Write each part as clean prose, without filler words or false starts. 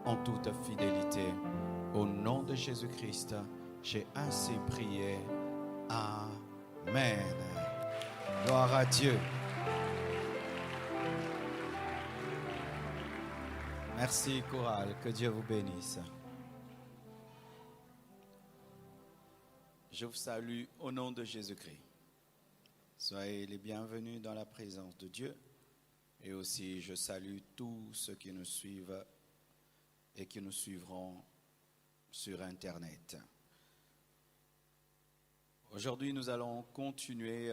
en toute fidélité. Au nom de Jésus-Christ, j'ai ainsi prié. Amen. Gloire à Dieu. Merci, chorale. Que Dieu vous bénisse. Je vous salue au nom de Jésus-Christ. Soyez les bienvenus dans la présence de Dieu. Et aussi, je salue tous ceux qui nous suivent et qui nous suivront sur Internet. Aujourd'hui, nous allons continuer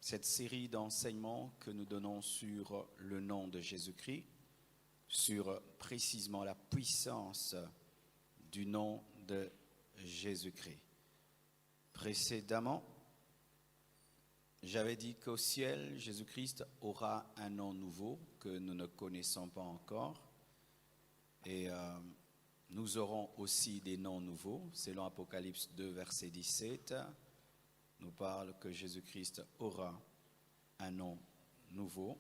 cette série d'enseignements que nous donnons sur le nom de Jésus-Christ, sur précisément la puissance du nom de Jésus-Christ. Précédemment, j'avais dit qu'au ciel, Jésus-Christ aura un nom nouveau que nous ne connaissons pas encore. Et nous aurons aussi des noms nouveaux. Selon Apocalypse 2, verset 17, nous parle que Jésus-Christ aura un nom nouveau.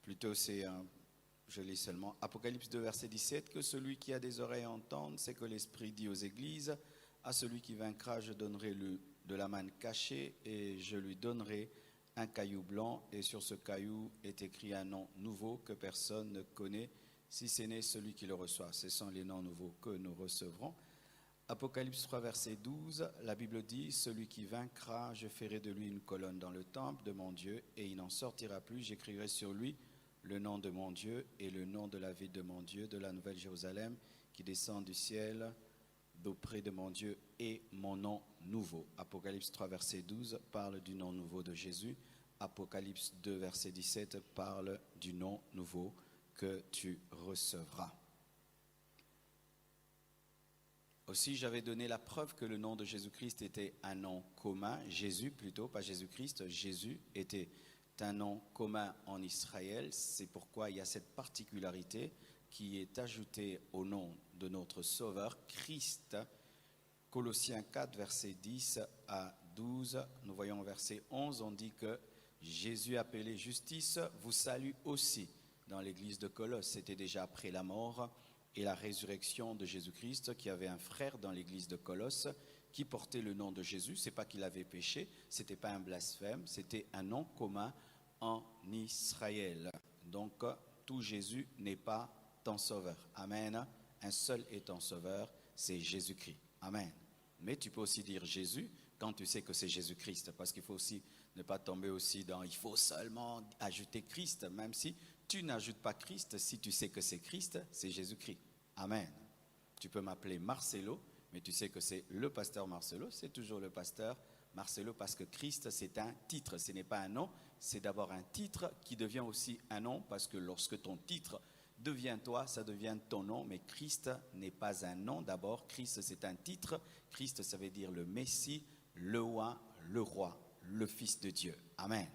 Plutôt, je lis seulement, Apocalypse 2, verset 17, que celui qui a des oreilles entende, c'est que l'Esprit dit aux églises, à celui qui vaincra, je donnerai de la manne cachée et je lui donnerai un caillou blanc, et sur ce caillou est écrit un nom nouveau que personne ne connaît, si ce n'est celui qui le reçoit. Ce sont les noms nouveaux que nous recevrons. Apocalypse 3, verset 12, la Bible dit, celui qui vaincra, je ferai de lui une colonne dans le temple de mon Dieu, et il n'en sortira plus, j'écrirai sur lui le nom de mon Dieu et le nom de la ville de mon Dieu, de la Nouvelle Jérusalem, qui descend du ciel d'auprès de mon Dieu, et mon nom nouveau. Apocalypse 3, verset 12 parle du nom nouveau de Jésus. Apocalypse 2, verset 17 parle du nom nouveau que tu recevras. Aussi, j'avais donné la preuve que le nom de Jésus-Christ était un nom commun. Jésus plutôt, pas Jésus-Christ. Jésus était un nom commun en Israël. C'est pourquoi il y a cette particularité qui est ajoutée au nom de notre Sauveur, Christ. Colossiens 4, verset 10 à 12. Nous voyons au verset 11, on dit que Jésus appelé justice vous salue aussi. Dans l'église de Colosse, c'était déjà après la mort et la résurrection de Jésus-Christ, qui avait un frère dans l'église de Colosse qui portait le nom de Jésus. C'est pas qu'il avait péché, c'était pas un blasphème, c'était un nom commun en Israël. Donc, tout Jésus n'est pas ton sauveur. Amen. Un seul est ton sauveur, c'est Jésus-Christ. Amen. Mais tu peux aussi dire Jésus quand tu sais que c'est Jésus-Christ, parce qu'il faut aussi ne pas tomber aussi dans il faut seulement ajouter Christ, même si tu n'ajoutes pas Christ, si tu sais que c'est Christ, c'est Jésus-Christ. Amen. Tu peux m'appeler Marcelo, mais tu sais que c'est le pasteur Marcelo, c'est toujours le pasteur Marcelo, parce que Christ, c'est un titre, ce n'est pas un nom, c'est d'abord un titre qui devient aussi un nom, parce que lorsque ton titre devient toi, ça devient ton nom, mais Christ n'est pas un nom. D'abord, Christ, c'est un titre. Christ, ça veut dire le Messie, le roi, le Fils de Dieu. Amen.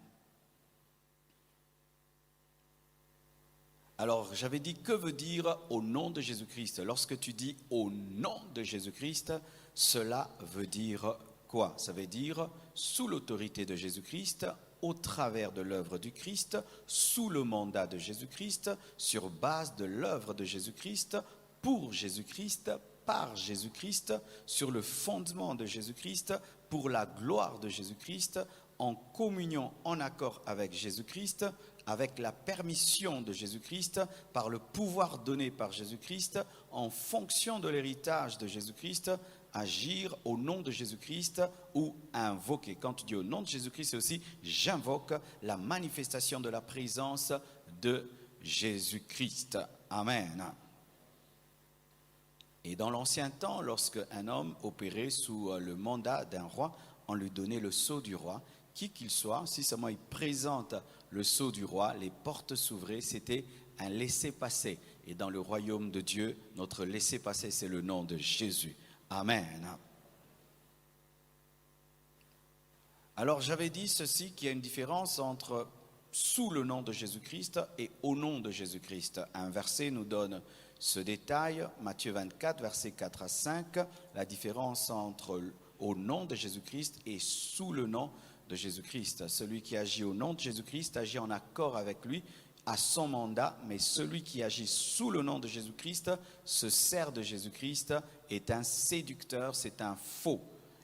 Alors, j'avais dit, que veut dire au nom de Jésus-Christ? Lorsque tu dis au nom de Jésus-Christ, cela veut dire quoi? Ça veut dire sous l'autorité de Jésus-Christ, au travers de l'œuvre du Christ, sous le mandat de Jésus-Christ, sur base de l'œuvre de Jésus-Christ, pour Jésus-Christ, par Jésus-Christ, sur le fondement de Jésus-Christ, pour la gloire de Jésus-Christ, en communion, en accord avec Jésus-Christ, avec la permission de Jésus-Christ, par le pouvoir donné par Jésus-Christ, en fonction de l'héritage de Jésus-Christ, agir au nom de Jésus-Christ ou invoquer. Quand tu dis au nom de Jésus-Christ, c'est aussi j'invoque la manifestation de la présence de Jésus-Christ. Amen. Et dans l'ancien temps, lorsque un homme opérait sous le mandat d'un roi, on lui donnait le sceau du roi, qui qu'il soit, si seulement il présente le sceau du roi, les portes s'ouvraient, c'était un laissez-passer. Et dans le royaume de Dieu, notre laissez-passer, c'est le nom de Jésus. Amen. Alors j'avais dit ceci, qu'il y a une différence entre sous le nom de Jésus-Christ et au nom de Jésus-Christ. Un verset nous donne ce détail, Matthieu 24, versets 4 à 5, la différence entre au nom de Jésus-Christ et sous le nom de Jésus-Christ. Celui qui agit au nom de Jésus-Christ agit en accord avec lui, à son mandat, mais celui qui agit sous le nom de Jésus-Christ se sert de Jésus-Christ, est un séducteur, c'est un faux.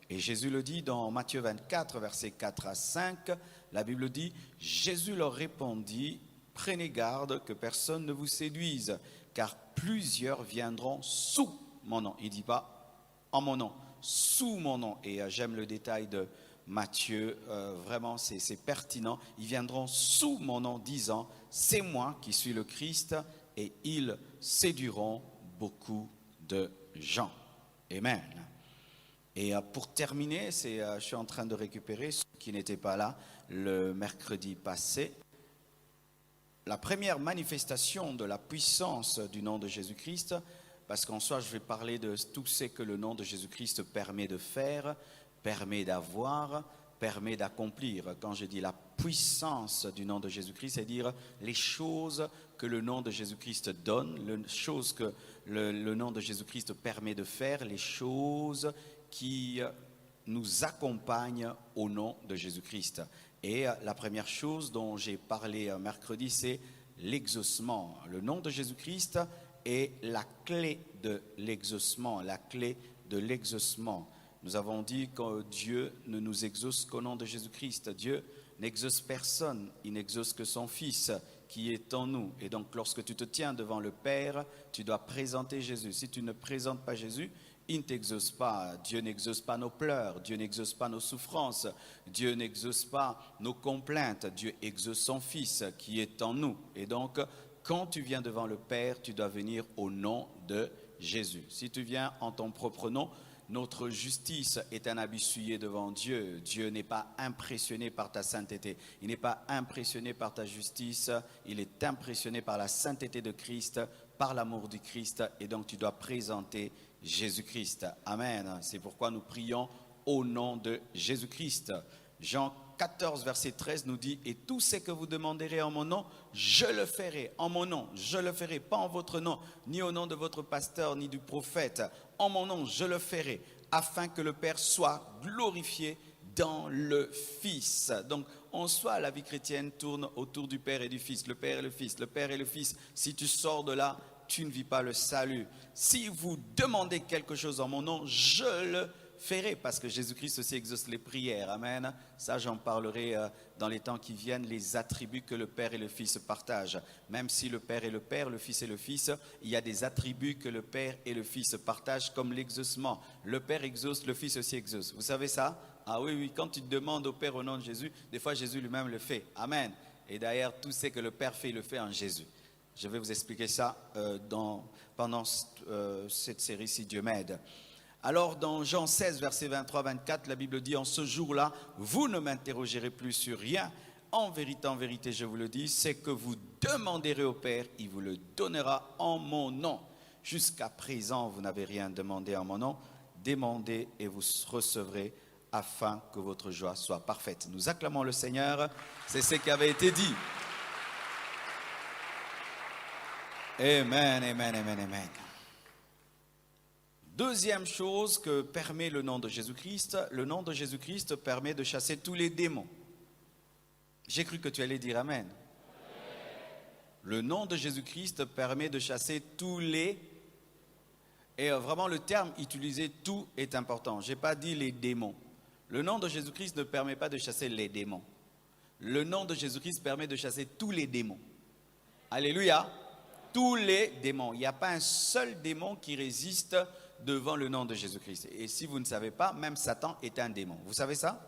Et Jésus le dit dans Matthieu 24, versets 4 à 5, la Bible dit, Jésus leur répondit, prenez garde que personne ne vous séduise, car plusieurs viendront sous mon nom. Il ne dit pas en mon nom, sous mon nom. Et j'aime le détail de Matthieu, vraiment c'est pertinent. Ils viendront sous mon nom disant, c'est moi qui suis le Christ, et ils séduiront beaucoup de gens. Amen. Et pour terminer, je suis en train de récupérer ceux qui n'étaient pas là le mercredi passé. La première manifestation de la puissance du nom de Jésus-Christ, parce qu'en soi je vais parler de tout ce que le nom de Jésus-Christ permet de faire, permet d'avoir, permet d'accomplir. Quand je dis la puissance du nom de Jésus-Christ, c'est-à-dire les choses que le nom de Jésus-Christ donne, les choses que le nom de Jésus-Christ permet de faire, les choses qui nous accompagnent au nom de Jésus-Christ. Et la première chose dont j'ai parlé mercredi, c'est l'exaucement. Le nom de Jésus-Christ est la clé de l'exaucement, la clé de l'exaucement. Nous avons dit que Dieu ne nous exauce qu'au nom de Jésus-Christ. Dieu n'exauce personne, il n'exauce que son Fils qui est en nous. Et donc lorsque tu te tiens devant le Père, tu dois présenter Jésus. Si tu ne présentes pas Jésus, il ne t'exauce pas. Dieu n'exauce pas nos pleurs, Dieu n'exauce pas nos souffrances, Dieu n'exauce pas nos complaintes, Dieu exauce son Fils qui est en nous. Et donc, quand tu viens devant le Père, tu dois venir au nom de Jésus. Si tu viens en ton propre nom, notre justice est un habit souillé devant Dieu. Dieu n'est pas impressionné par ta sainteté. Il n'est pas impressionné par ta justice. Il est impressionné par la sainteté de Christ, par l'amour du Christ. Et donc, tu dois présenter Jésus-Christ. Amen. C'est pourquoi nous prions au nom de Jésus-Christ. Jean 14, verset 13 nous dit, « Et tout ce que vous demanderez en mon nom, je le ferai. En mon nom, je le ferai. Pas en votre nom, ni au nom de votre pasteur, ni du prophète. En mon nom, je le ferai, afin que le Père soit glorifié dans le Fils. » Donc, en soi, la vie chrétienne tourne autour du Père et du Fils. Le Père et le Fils, le Père et le Fils. Si tu sors de là, tu ne vis pas le salut. Si vous demandez quelque chose en mon nom, je le ferai, parce que Jésus-Christ aussi exauce les prières. Amen. Ça, j'en parlerai dans les temps qui viennent, les attributs que le Père et le Fils partagent. Même si le Père est le Père, le Fils est le Fils, il y a des attributs que le Père et le Fils partagent, comme l'exaucement. Le Père exauce, le Fils aussi exauce. Vous savez ça? Ah oui, oui, quand tu demandes au Père au nom de Jésus, des fois Jésus lui-même le fait. Amen. Et d'ailleurs, tout ce que le Père fait, il le fait en Jésus. Je vais vous expliquer ça pendant cette série, si Dieu m'aide. Alors, dans Jean 16, verset 23-24, la Bible dit, « En ce jour-là, vous ne m'interrogerez plus sur rien. En vérité, je vous le dis, c'est que vous demanderez au Père, il vous le donnera en mon nom. Jusqu'à présent, vous n'avez rien demandé en mon nom. Demandez et vous recevrez, afin que votre joie soit parfaite. » Nous acclamons le Seigneur. C'est ce qui avait été dit. Amen, amen, amen, amen. Deuxième chose que permet le nom de Jésus-Christ, le nom de Jésus-Christ permet de chasser tous les démons. J'ai cru que tu allais dire amen. Le nom de Jésus-Christ permet de chasser tous les... Et vraiment le terme utilisé, tout est important. Je n'ai pas dit les démons. Le nom de Jésus-Christ ne permet pas de chasser les démons. Le nom de Jésus-Christ permet de chasser tous les démons. Alléluia. Tous les démons. Il n'y a pas un seul démon qui résiste devant le nom de Jésus-Christ. Et si vous ne savez pas, même Satan est un démon. Vous savez ça?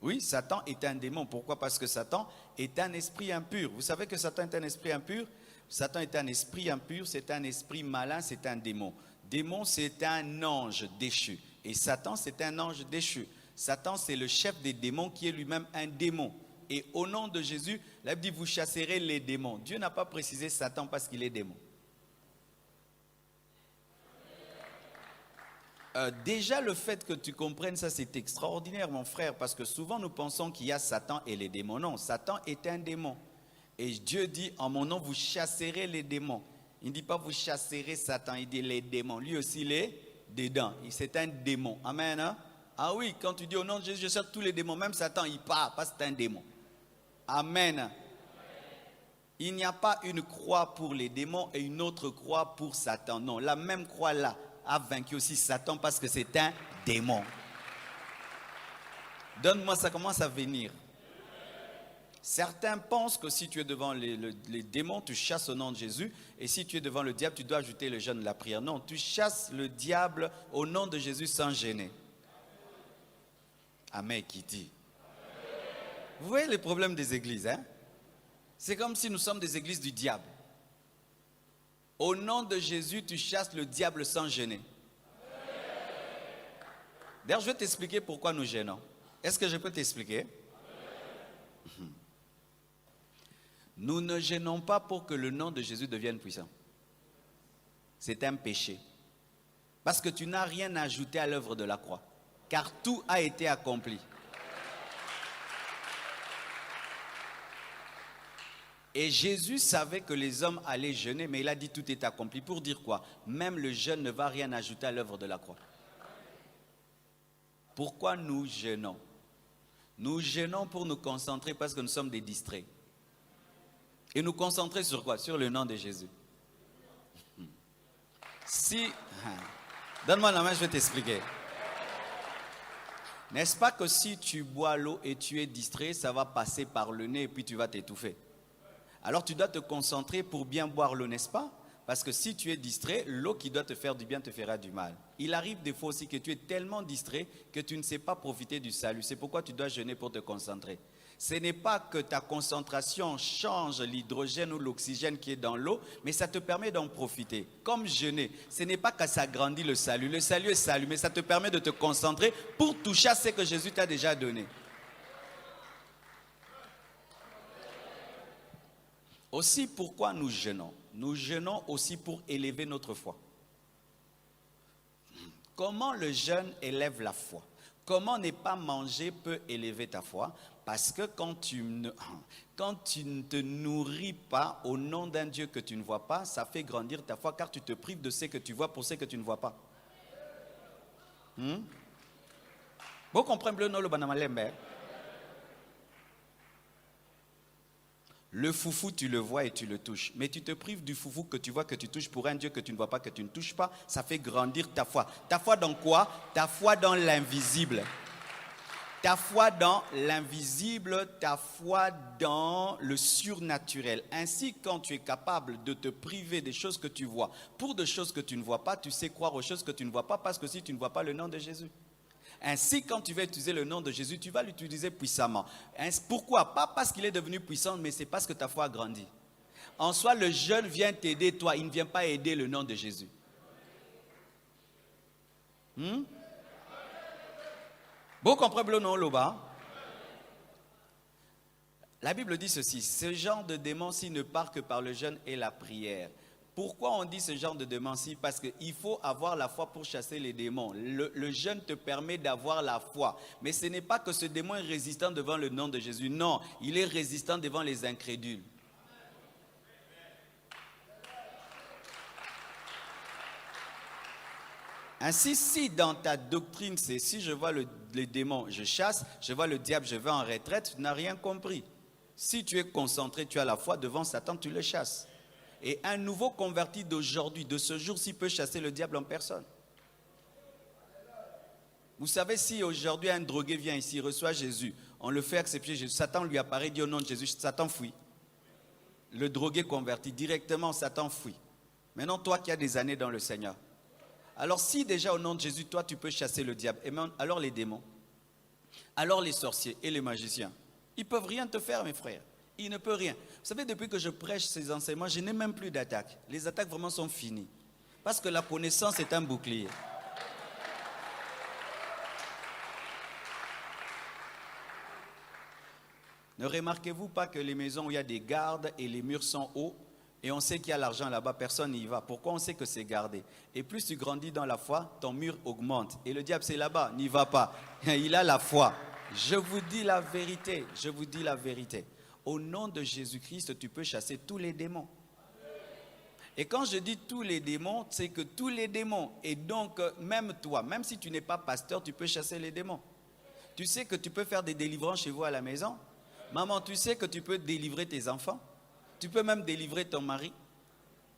Oui, Satan est un démon. Pourquoi? Parce que Satan est un esprit impur. Vous savez que Satan est un esprit impur? Satan est un esprit impur, c'est un esprit malin, c'est un démon. Démon, c'est un ange déchu. Et Satan, c'est un ange déchu. Satan, c'est le chef des démons qui est lui-même un démon. Et au nom de Jésus, la Bible dit, vous chasserez les démons. Dieu n'a pas précisé Satan parce qu'il est démon. Déjà, le fait que tu comprennes ça, c'est extraordinaire, mon frère, parce que souvent nous pensons qu'il y a Satan et les démons. Non, Satan est un démon. Et Dieu dit, en mon nom, vous chasserez les démons. Il ne dit pas vous chasserez Satan, il dit les démons. Lui aussi, il est dedans. C'est un démon. Amen. Hein? Ah oui, quand tu dis au nom de Jésus, je chasse tous les démons, même Satan, il part parce que c'est un démon. Amen. Il n'y a pas une croix pour les démons et une autre croix pour Satan. Non, la même croix là a vaincu aussi Satan parce que c'est un démon. Donne-moi, ça commence à venir. Certains pensent que si tu es devant les démons, tu chasses au nom de Jésus. Et si tu es devant le diable, tu dois ajouter le jeûne de la prière. Non, tu chasses le diable au nom de Jésus sans gêner. Amen, qui dit. Vous voyez les problèmes des églises, hein? C'est comme si nous sommes des églises du diable. Au nom de Jésus, tu chasses le diable sans gêner. D'ailleurs, je vais t'expliquer pourquoi nous gênons. Est-ce que je peux t'expliquer? Nous ne gênons pas pour que le nom de Jésus devienne puissant. C'est un péché. Parce que tu n'as rien ajouté à l'œuvre de la croix. Car tout a été accompli. Et Jésus savait que les hommes allaient jeûner, mais il a dit tout est accompli. Pour dire quoi? Même le jeûne ne va rien ajouter à l'œuvre de la croix. Pourquoi nous jeûnons? Nous jeûnons pour nous concentrer parce que nous sommes des distraits. Et nous concentrer sur quoi? Sur le nom de Jésus. Si, donne-moi la main, je vais t'expliquer. N'est-ce pas que si tu bois l'eau et tu es distrait, ça va passer par le nez et puis tu vas t'étouffer? Alors tu dois te concentrer pour bien boire l'eau, n'est-ce pas? Parce que si tu es distrait, l'eau qui doit te faire du bien te fera du mal. Il arrive des fois aussi que tu es tellement distrait que tu ne sais pas profiter du salut. C'est pourquoi tu dois jeûner pour te concentrer. Ce n'est pas que ta concentration change l'hydrogène ou l'oxygène qui est dans l'eau, mais ça te permet d'en profiter. Comme jeûner, ce n'est pas que ça agrandit le salut. Le salut est salut, mais ça te permet de te concentrer pour toucher à ce que Jésus t'a déjà donné. Aussi, pourquoi nous jeûnons? Nous jeûnons aussi pour élever notre foi. Comment le jeûne élève la foi? Comment ne pas manger peut élever ta foi? Parce que quand tu ne te nourris pas au nom d'un Dieu que tu ne vois pas, ça fait grandir ta foi car tu te prives de ce que tu vois pour ce que tu ne vois pas. Vous comprenez le banamalembe? Le foufou, tu le vois et tu le touches. Mais tu te prives du foufou que tu vois, que tu touches pour un Dieu que tu ne vois pas, que tu ne touches pas. Ça fait grandir ta foi. Ta foi dans quoi? Ta foi dans l'invisible. Ta foi dans l'invisible, ta foi dans le surnaturel. Ainsi, quand tu es capable de te priver des choses que tu vois pour des choses que tu ne vois pas, tu sais croire aux choses que tu ne vois pas parce que si tu ne vois pas le nom de Jésus. Ainsi, quand tu vas utiliser le nom de Jésus, tu vas l'utiliser puissamment. Pourquoi? Pas parce qu'il est devenu puissant, mais c'est parce que ta foi a grandi. En soi, le jeûne vient t'aider, toi. Il ne vient pas aider le nom de Jésus. Vous comprenez le nom, Loba? La Bible dit ceci, ce genre de démon-ci ne part que par le jeûne et la prière. Pourquoi on dit ce genre de démon-ci? Parce qu'il faut avoir la foi pour chasser les démons. Le jeûne te permet d'avoir la foi. Mais ce n'est pas que ce démon est résistant devant le nom de Jésus. Non, il est résistant devant les incrédules. Ainsi, si dans ta doctrine, c'est si je vois les démons, je chasse, je vois le diable, je vais en retraite, tu n'as rien compris. Si tu es concentré, tu as la foi, devant Satan, tu le chasses. Et un nouveau converti d'aujourd'hui, de ce jour-ci, peut chasser le diable en personne. Vous savez, si aujourd'hui un drogué vient ici, reçoit Jésus, on le fait accepter Jésus, Satan lui apparaît, dit au nom de Jésus, Satan fuit. Le drogué converti, directement, Satan fuit. Maintenant, toi qui as des années dans le Seigneur. Alors si déjà au nom de Jésus, toi tu peux chasser le diable, et même, alors les démons, alors les sorciers et les magiciens, ils ne peuvent rien te faire, mes frères. Ils ne peuvent rien. Vous savez, depuis que je prêche ces enseignements, je n'ai même plus d'attaques. Les attaques vraiment sont finies. Parce que la connaissance est un bouclier. Ne remarquez-vous pas que les maisons où il y a des gardes et les murs sont hauts, et on sait qu'il y a l'argent là-bas, personne n'y va. Pourquoi? On sait que c'est gardé. Et plus tu grandis dans la foi, ton mur augmente. Et le diable, c'est là-bas, n'y va pas. Il a la foi. Je vous dis la vérité, je vous dis la vérité. Au nom de Jésus-Christ, tu peux chasser tous les démons. Et quand je dis tous les démons, c'est que tous les démons, et donc même toi, même si tu n'es pas pasteur, tu peux chasser les démons. Tu sais que tu peux faire des délivrances chez vous à la maison. Maman, tu sais que tu peux délivrer tes enfants. Tu peux même délivrer ton mari.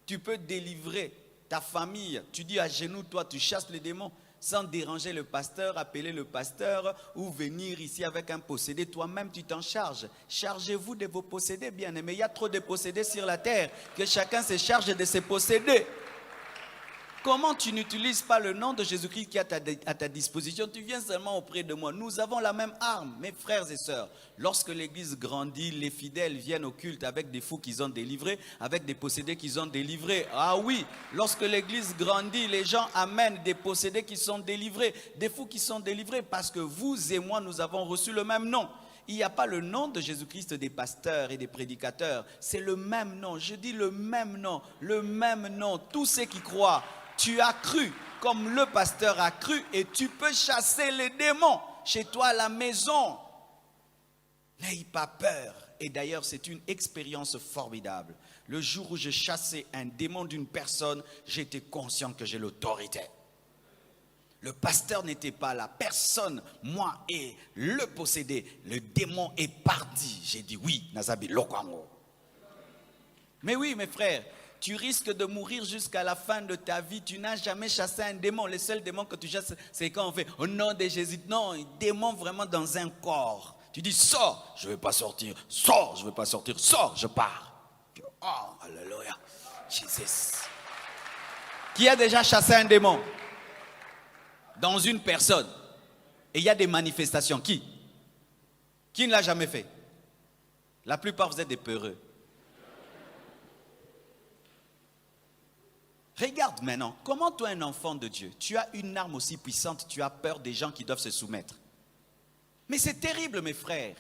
Tu peux délivrer ta famille. Tu dis à genoux, toi, tu chasses les démons sans déranger le pasteur, appeler le pasteur ou venir ici avec un possédé. Toi-même, tu t'en charges. Chargez-vous de vos possédés, bien-aimés. Il y a trop de possédés sur la terre. Que chacun se charge de ses possédés. Comment tu n'utilises pas le nom de Jésus-Christ qui est à ta disposition? Tu viens seulement auprès de moi. Nous avons la même arme, mes frères et sœurs. Lorsque l'église grandit, les fidèles viennent au culte avec des fous qu'ils ont délivrés, avec des possédés qu'ils ont délivrés. Ah oui, lorsque l'église grandit, les gens amènent des possédés qui sont délivrés, des fous qui sont délivrés, parce que vous et moi, nous avons reçu le même nom. Il n'y a pas le nom de Jésus-Christ des pasteurs et des prédicateurs. C'est le même nom. Je dis le même nom. Le même nom. Tous ceux qui croient. Tu as cru comme le pasteur a cru et tu peux chasser les démons chez toi à la maison. N'aie pas peur. Et d'ailleurs, c'est une expérience formidable. Le jour où je chassais un démon d'une personne, j'étais conscient que j'ai l'autorité. Le pasteur n'était pas là. Personne, moi et le possédé. Le démon est parti. J'ai dit oui, Nazabi Lokwango. Mais oui, mes frères. Tu risques de mourir jusqu'à la fin de ta vie. Tu n'as jamais chassé un démon. Le seul démon que tu chasses, c'est quand on fait au nom de Jésus. Non, un démon vraiment dans un corps. Tu dis sors, je ne vais pas sortir. Sors, je ne vais pas sortir. Sors, je pars. Oh, alléluia. Jésus. Qui a déjà chassé un démon dans une personne? Et il y a des manifestations. Qui ne l'a jamais fait? La plupart, vous êtes des peureux. Regarde maintenant, comment toi, un enfant de Dieu, tu as une arme aussi puissante, tu as peur des gens qui doivent se soumettre. Mais c'est terrible, mes frères.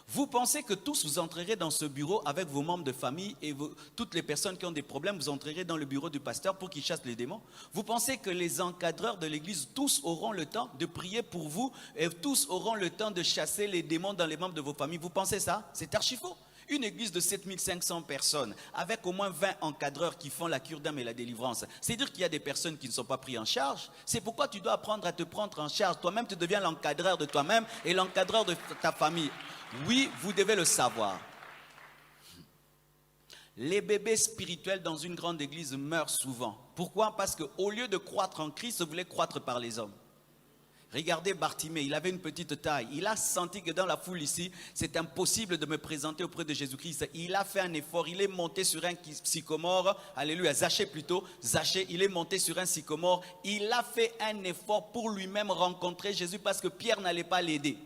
Vous pensez que tous vous entrerez dans ce bureau avec vos membres de famille et toutes les personnes qui ont des problèmes, vous entrerez dans le bureau du pasteur pour qu'il chasse les démons? Vous pensez que les encadreurs de l'église, tous auront le temps de prier pour vous et tous auront le temps de chasser les démons dans les membres de vos familles? Vous pensez ça? C'est archi faux. Une église de 7500 personnes, avec au moins 20 encadreurs qui font la cure d'âme et la délivrance. C'est-à-dire qu'il y a des personnes qui ne sont pas prises en charge. C'est pourquoi tu dois apprendre à te prendre en charge. Toi-même, tu deviens l'encadreur de toi-même et l'encadreur de ta famille. Oui, vous devez le savoir. Les bébés spirituels dans une grande église meurent souvent. Pourquoi? Parce qu'au lieu de croître en Christ, ils voulaient croître par les hommes. Regardez Bartimée, il avait une petite taille. Il a senti que dans la foule ici, c'est impossible de me présenter auprès de Jésus-Christ. Il a fait un effort, il est monté sur un sycomore. Alléluia, Zachée plutôt. Zachée, il est monté sur un sycomore. Il a fait un effort pour lui-même rencontrer Jésus parce que Pierre n'allait pas l'aider.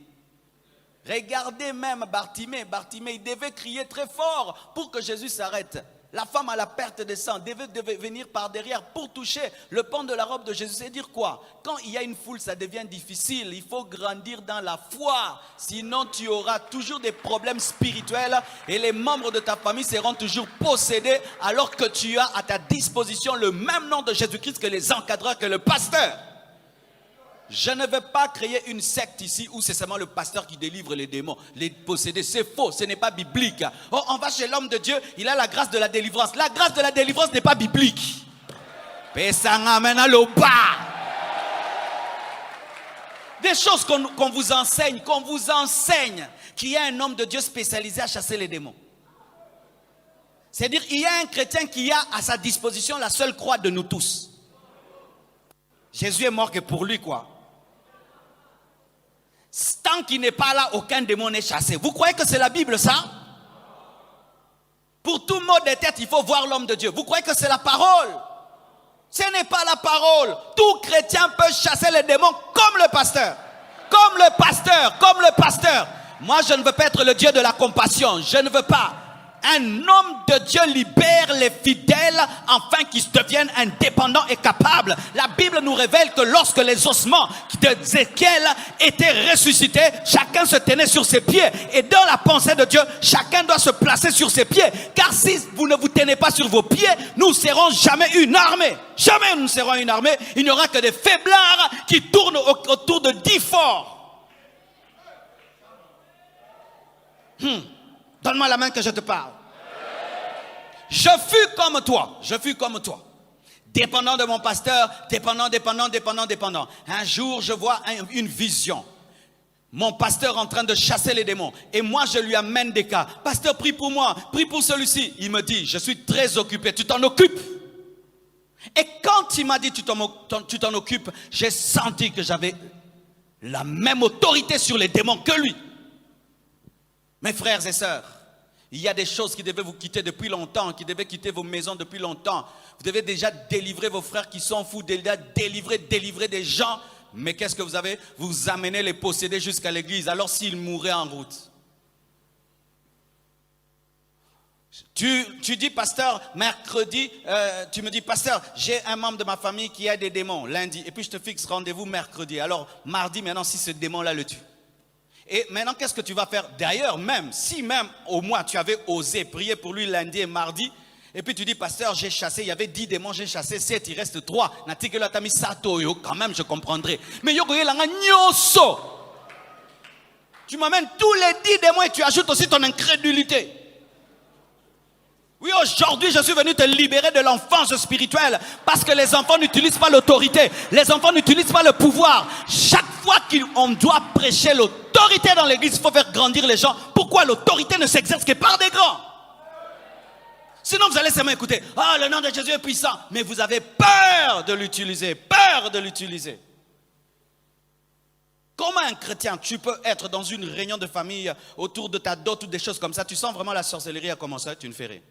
Regardez même Bartimée. Bartimée, il devait crier très fort pour que Jésus s'arrête. La femme à la perte de sang devait venir par derrière pour toucher le pan de la robe de Jésus. C'est dire quoi? Quand il y a une foule, ça devient difficile. Il faut grandir dans la foi. Sinon, tu auras toujours des problèmes spirituels et les membres de ta famille seront toujours possédés alors que tu as à ta disposition le même nom de Jésus-Christ que les encadreurs, que le pasteur. Je ne veux pas créer une secte ici où c'est seulement le pasteur qui délivre les démons, les possédés. C'est faux, ce n'est pas biblique. Oh, on va chez l'homme de Dieu, il a la grâce de la délivrance. La grâce de la délivrance n'est pas biblique. Des choses qu'on vous enseigne, qu'il y a un homme de Dieu spécialisé à chasser les démons. C'est-à-dire, il y a un chrétien qui a à sa disposition la seule croix de nous tous. Jésus est mort que pour lui, quoi. Tant qu'il n'est pas là, aucun démon n'est chassé. Vous croyez que c'est la Bible, ça? Pour tout mot de tête, il faut voir l'homme de Dieu. Vous croyez que c'est la parole? Ce n'est pas la parole. Tout chrétien peut chasser les démons comme le pasteur. Comme le pasteur, comme le pasteur. Moi, je ne veux pas être le Dieu de la compassion. Je ne veux pas. Un homme de Dieu libère les fidèles afin qu'ils deviennent indépendants et capables. La Bible nous révèle que lorsque les ossements d'Ézéchiel étaient ressuscités, chacun se tenait sur ses pieds. Et dans la pensée de Dieu, chacun doit se placer sur ses pieds. Car si vous ne vous tenez pas sur vos pieds, nous ne serons jamais une armée. Jamais nous ne serons une armée. Il n'y aura que des faiblards qui tournent autour de 10 forts. Donne-moi la main que je te parle. Je fus comme toi. Je fus comme toi. Dépendant de mon pasteur, dépendant. Un jour, je vois une vision. Mon pasteur en train de chasser les démons. Et moi, je lui amène des cas. Pasteur, prie pour moi, prie pour celui-ci. Il me dit, je suis très occupé, tu t'en occupes. Et quand il m'a dit, tu t'en occupes, j'ai senti que j'avais la même autorité sur les démons que lui. Mes frères et sœurs, il y a des choses qui devaient vous quitter depuis longtemps, qui devaient quitter vos maisons depuis longtemps. Vous devez déjà délivrer vos frères qui sont fous, déjà délivrer des gens. Mais qu'est-ce que vous avez? Vous amenez les possédés jusqu'à l'église, alors s'ils mouraient en route. Tu dis, pasteur, mercredi, tu me dis, pasteur, j'ai un membre de ma famille qui a des démons, lundi. Et puis je te fixe rendez-vous mercredi. Alors mardi, maintenant, si ce démon-là le tue. Et maintenant, qu'est-ce que tu vas faire? D'ailleurs, même, si même au moins tu avais osé prier pour lui lundi et mardi, et puis tu dis, pasteur, j'ai chassé, il y avait 10 démons, j'ai chassé 7, il reste 3. Quand même, je comprendrai. Mais tu m'amènes tous les 10 démons et tu ajoutes aussi ton incrédulité. Oui, aujourd'hui, je suis venu te libérer de l'enfance spirituelle parce que les enfants n'utilisent pas l'autorité. Les enfants n'utilisent pas le pouvoir. Chaque fois qu'on doit prêcher l'autorité dans l'église, il faut faire grandir les gens. Pourquoi l'autorité ne s'exerce que par des grands? Sinon, vous allez seulement écouter. Ah, le nom de Jésus est puissant. Mais vous avez peur de l'utiliser. Peur de l'utiliser. Comment un chrétien, tu peux être dans une réunion de famille autour de ta dot ou des choses comme ça, tu sens vraiment la sorcellerie a commencé, tu ne fais rien.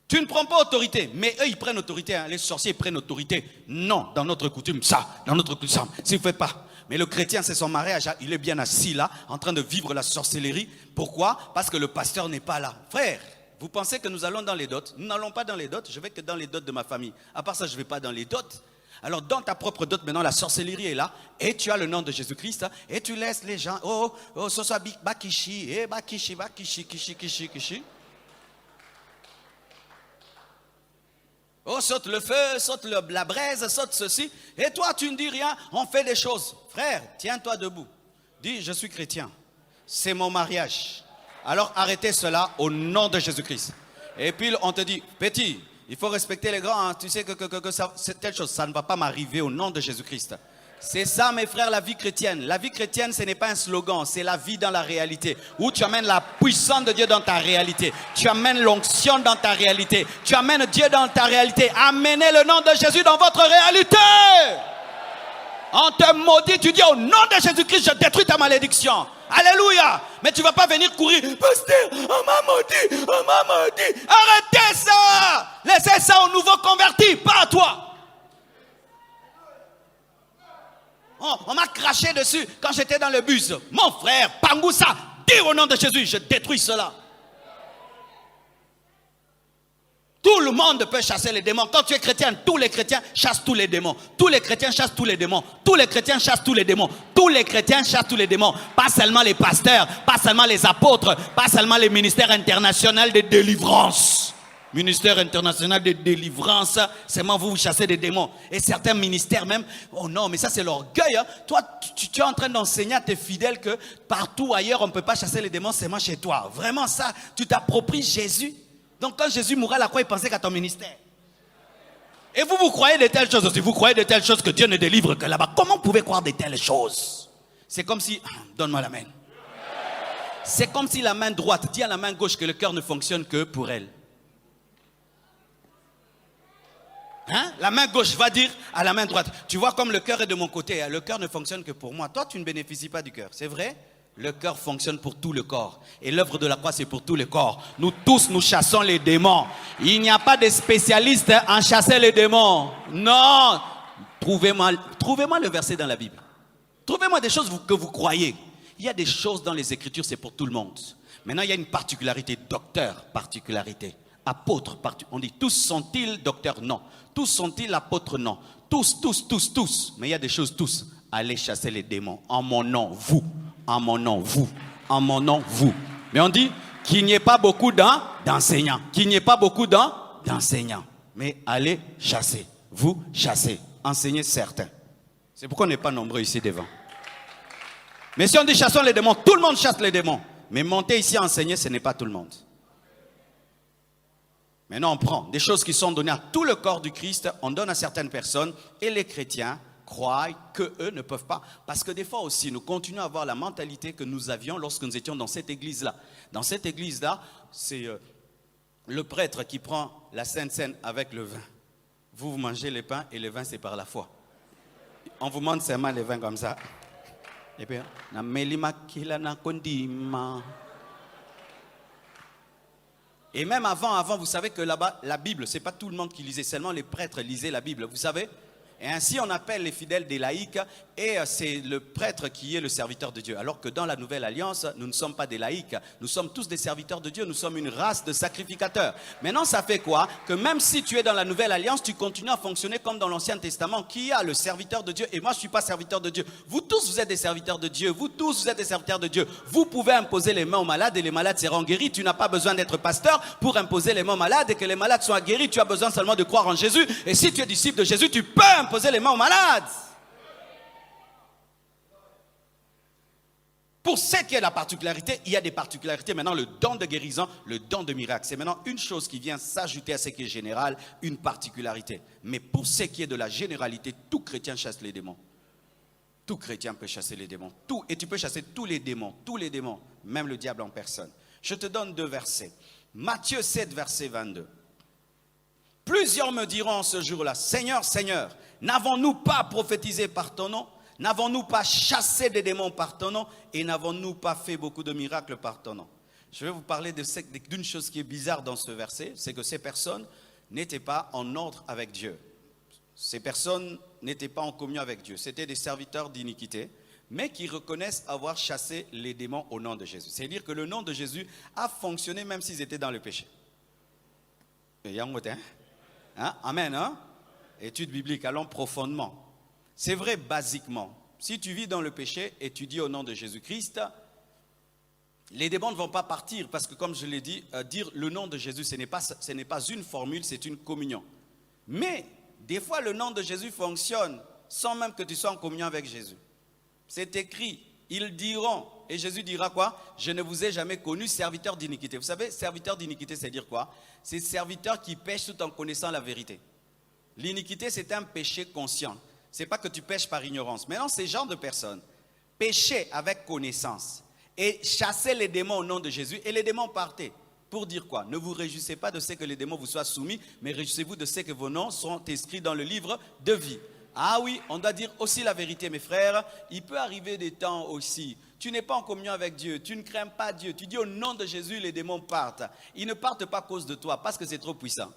Tu ne prends pas autorité, mais eux ils prennent autorité, hein. Les sorciers prennent autorité. Non, dans notre coutume, ça, dans notre coutume, ça, s'il ne fait pas. Mais le chrétien, c'est son mariage, il est bien assis là, en train de vivre la sorcellerie. Pourquoi? Parce que le pasteur n'est pas là. Frère, vous pensez que nous allons dans les dots? Nous n'allons pas dans les dots, je vais que dans les dots de ma famille. À part ça, je ne vais pas dans les dots. Alors dans ta propre dot, maintenant la sorcellerie est là, et tu as le nom de Jésus-Christ, et tu laisses les gens, ce soit bakishi, kishi. Oh, saute le feu, saute la braise, saute ceci. Et toi, tu ne dis rien, on fait des choses. Frère, tiens-toi debout. Dis, je suis chrétien. C'est mon mariage. Alors arrêtez cela au nom de Jésus-Christ. Et puis on te dit, petit, il faut respecter les grands. Hein. Tu sais que ça, c'est telle chose, ça ne va pas m'arriver au nom de Jésus-Christ. C'est ça, mes frères, la vie chrétienne. La vie chrétienne, ce n'est pas un slogan, c'est la vie dans la réalité. Où tu amènes la puissance de Dieu dans ta réalité. Tu amènes l'onction dans ta réalité. Tu amènes Dieu dans ta réalité. Amenez le nom de Jésus dans votre réalité. On te maudit, tu dis au nom de Jésus-Christ, je détruis ta malédiction. Alléluia. Mais tu ne vas pas venir courir. Pasteur, on m'a maudit. Arrêtez ça. Laissez ça aux nouveaux convertis, pas à toi. On m'a craché dessus quand j'étais dans le bus. Mon frère, Pangoussa, dis au nom de Jésus, je détruis cela. Tout le monde peut chasser les démons. Quand tu es chrétien, tous les chrétiens chassent tous les démons. Tous les chrétiens chassent tous les démons. Tous les chrétiens chassent tous les démons. Tous les chrétiens chassent tous les démons. Pas seulement les pasteurs, pas seulement les apôtres, pas seulement les ministères internationaux de délivrance. Ministère international de délivrance, seulement vous chassez des démons. Et certains ministères même, oh non, mais ça c'est l'orgueil. Hein. Toi, tu es en train d'enseigner à tes fidèles que partout ailleurs on ne peut pas chasser les démons, seulement chez toi. Vraiment ça, tu t'appropries Jésus. Donc quand Jésus mourra à la croix, il pensait qu'à ton ministère. Et vous croyez de telles choses aussi. Vous croyez de telles choses que Dieu ne délivre que là-bas. Comment vous pouvez croire de telles choses? C'est comme si, donne-moi la main. C'est comme si la main droite dit à la main gauche que le cœur ne fonctionne que pour elle. Hein? La main gauche va dire à la main droite, tu vois comme le cœur est de mon côté, le cœur ne fonctionne que pour moi. Toi, tu ne bénéficies pas du cœur, c'est vrai? Le cœur fonctionne pour tout le corps. Et l'œuvre de la croix, c'est pour tout le corps. Nous tous, nous chassons les démons. Il n'y a pas de spécialistes en chasser les démons. Non. Trouvez-moi le verset dans la Bible. Trouvez-moi des choses que vous croyez. Il y a des choses dans les Écritures, c'est pour tout le monde. Maintenant, il y a une particularité, docteur, particularité. Apôtres, on dit tous sont-ils docteurs? Non. Tous sont-ils apôtres? Non. Tous. Mais il y a des choses tous. Allez chasser les démons. En mon nom, vous. En mon nom, vous. En mon nom, vous. Mais on dit qu'il n'y ait pas beaucoup d'enseignants. Qu'il n'y ait pas beaucoup d'enseignants. Mais allez chasser. Vous chassez. Enseignez certains. C'est pourquoi on n'est pas nombreux ici devant. Mais si on dit chassons les démons, tout le monde chasse les démons. Mais monter ici à enseigner, ce n'est pas tout le monde. Maintenant, on prend des choses qui sont données à tout le corps du Christ, on donne à certaines personnes, et les chrétiens croient qu'eux ne peuvent pas. Parce que des fois aussi, nous continuons à avoir la mentalité que nous avions lorsque nous étions dans cette église-là. Dans cette église-là, c'est le prêtre qui prend la Sainte Seine avec le vin. Vous mangez les pains et le vin, c'est par la foi. On vous montre seulement les vins comme ça. Et puis, et même avant, vous savez que là-bas, la Bible, ce n'est pas tout le monde qui lisait, seulement les prêtres lisaient la Bible, vous savez. Et ainsi, on appelle les fidèles des laïcs, et c'est le prêtre qui est le serviteur de Dieu. Alors que dans la Nouvelle Alliance, nous ne sommes pas des laïcs, nous sommes tous des serviteurs de Dieu, nous sommes une race de sacrificateurs. Maintenant, ça fait quoi? Que même si tu es dans la Nouvelle Alliance, tu continues à fonctionner comme dans l'Ancien Testament, qui a le serviteur de Dieu, et moi je ne suis pas serviteur de Dieu. Vous tous, vous êtes des serviteurs de Dieu, vous tous, vous êtes des serviteurs de Dieu. Vous pouvez imposer les mains aux malades, et les malades seront guéris. Tu n'as pas besoin d'être pasteur pour imposer les mains aux malades, et que les malades soient guéris. Tu as besoin seulement de croire en Jésus, et si tu es disciple de Jésus, tu peux imposer les mains aux malades. Pour ce qui est de la particularité, il y a des particularités. Maintenant, le don de guérison, le don de miracle, c'est maintenant une chose qui vient s'ajouter à ce qui est général, une particularité. Mais pour ce qui est de la généralité, tout chrétien chasse les démons. Tout chrétien peut chasser les démons. Et tu peux chasser tous les démons, même le diable en personne. Je te donne 2 versets. Matthieu 7, verset 22. Plusieurs me diront ce jour-là, Seigneur, Seigneur, n'avons-nous pas prophétisé par ton nom? N'avons-nous pas chassé des démons par ton nom? Et n'avons-nous pas fait beaucoup de miracles par ton nom? Je vais vous parler d'une chose qui est bizarre dans ce verset, c'est que ces personnes n'étaient pas en ordre avec Dieu. Ces personnes n'étaient pas en communion avec Dieu. C'était des serviteurs d'iniquité, mais qui reconnaissent avoir chassé les démons au nom de Jésus. C'est-à-dire que le nom de Jésus a fonctionné même s'ils étaient dans le péché. Hein? Amen, hein? Étude biblique, allons profondément. C'est vrai basiquement. Si tu vis dans le péché et tu dis au nom de Jésus-Christ, les démons ne vont pas partir parce que comme je l'ai dit, dire le nom de Jésus, ce n'est pas une formule, c'est une communion. Mais des fois, le nom de Jésus fonctionne sans même que tu sois en communion avec Jésus. C'est écrit, ils diront, et Jésus dira quoi? Je ne vous ai jamais connu, serviteur d'iniquité. Vous savez, serviteur d'iniquité, c'est dire quoi? C'est serviteur qui pêche tout en connaissant la vérité. L'iniquité, c'est un péché conscient. Ce n'est pas que tu pêches par ignorance. Maintenant, ces genres de personnes, péchaient avec connaissance et chassaient les démons au nom de Jésus, et les démons partaient. Pour dire quoi? Ne vous réjouissez pas de ce que les démons vous soient soumis, mais réjouissez-vous de ce que vos noms sont inscrits dans le livre de vie. Ah oui, on doit dire aussi la vérité, mes frères. Il peut arriver des temps aussi. Tu n'es pas en communion avec Dieu, tu ne crains pas Dieu. Tu dis au nom de Jésus, les démons partent. Ils ne partent pas à cause de toi, parce que c'est trop puissant.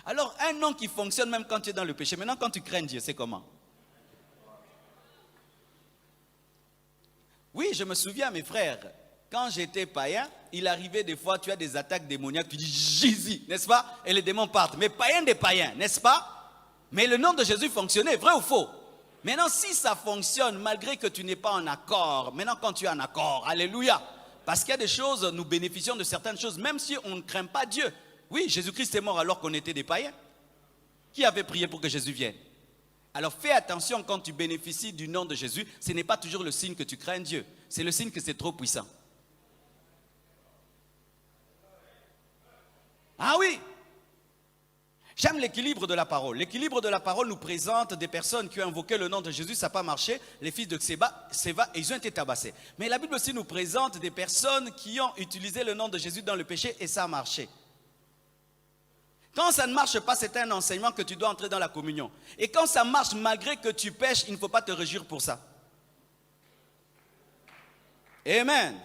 Alors, un nom qui fonctionne même quand tu es dans le péché. Maintenant, quand tu crains Dieu, c'est comment? Oui, je me souviens, mes frères, quand j'étais païen, il arrivait des fois, tu as des attaques démoniaques, tu dis Jésus, n'est-ce pas? Et les démons partent. Mais païen des païens, n'est-ce pas? Mais le nom de Jésus fonctionnait, vrai ou faux? Maintenant, si ça fonctionne, malgré que tu n'es pas en accord, maintenant quand tu es en accord, alléluia. Parce qu'il y a des choses, nous bénéficions de certaines choses, même si on ne craint pas Dieu. Oui, Jésus-Christ est mort alors qu'on était des païens. Qui avait prié pour que Jésus vienne? Alors fais attention quand tu bénéficies du nom de Jésus, ce n'est pas toujours le signe que tu crains Dieu. C'est le signe que c'est trop puissant. Ah oui! J'aime l'équilibre de la parole. L'équilibre de la parole nous présente des personnes qui ont invoqué le nom de Jésus, ça n'a pas marché. Les fils de Séva, et ils ont été tabassés. Mais la Bible aussi nous présente des personnes qui ont utilisé le nom de Jésus dans le péché et ça a marché. Quand ça ne marche pas, c'est un enseignement que tu dois entrer dans la communion. Et quand ça marche, malgré que tu pêches, il ne faut pas te réjouir pour ça. Amen.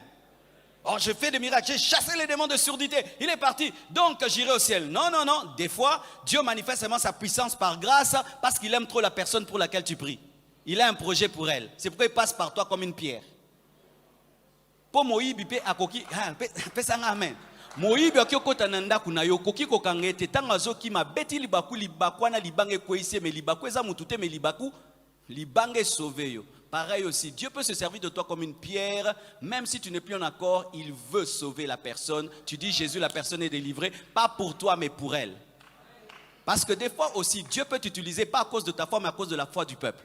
Oh, je fais des miracles, j'ai chassé les démons de surdité, il est parti, donc j'irai au ciel. Non, non, non, des fois, Dieu manifeste seulement sa puissance par grâce parce qu'il aime trop la personne pour laquelle tu pries. Il a un projet pour elle, c'est pourquoi il passe par toi comme une pierre. Pour Moïse, akoki, amen. Moïse akokota nanda kuna yo koki kokangete tangazo ki mabeti libaku libakwana libange koise me libaku eza mutute me libaku libange sauvé yo. Pareil aussi, Dieu peut se servir de toi comme une pierre, même si tu n'es plus en accord, il veut sauver la personne. Tu dis Jésus, la personne est délivrée, pas pour toi mais pour elle. Parce que des fois aussi, Dieu peut t'utiliser pas à cause de ta foi mais à cause de la foi du peuple.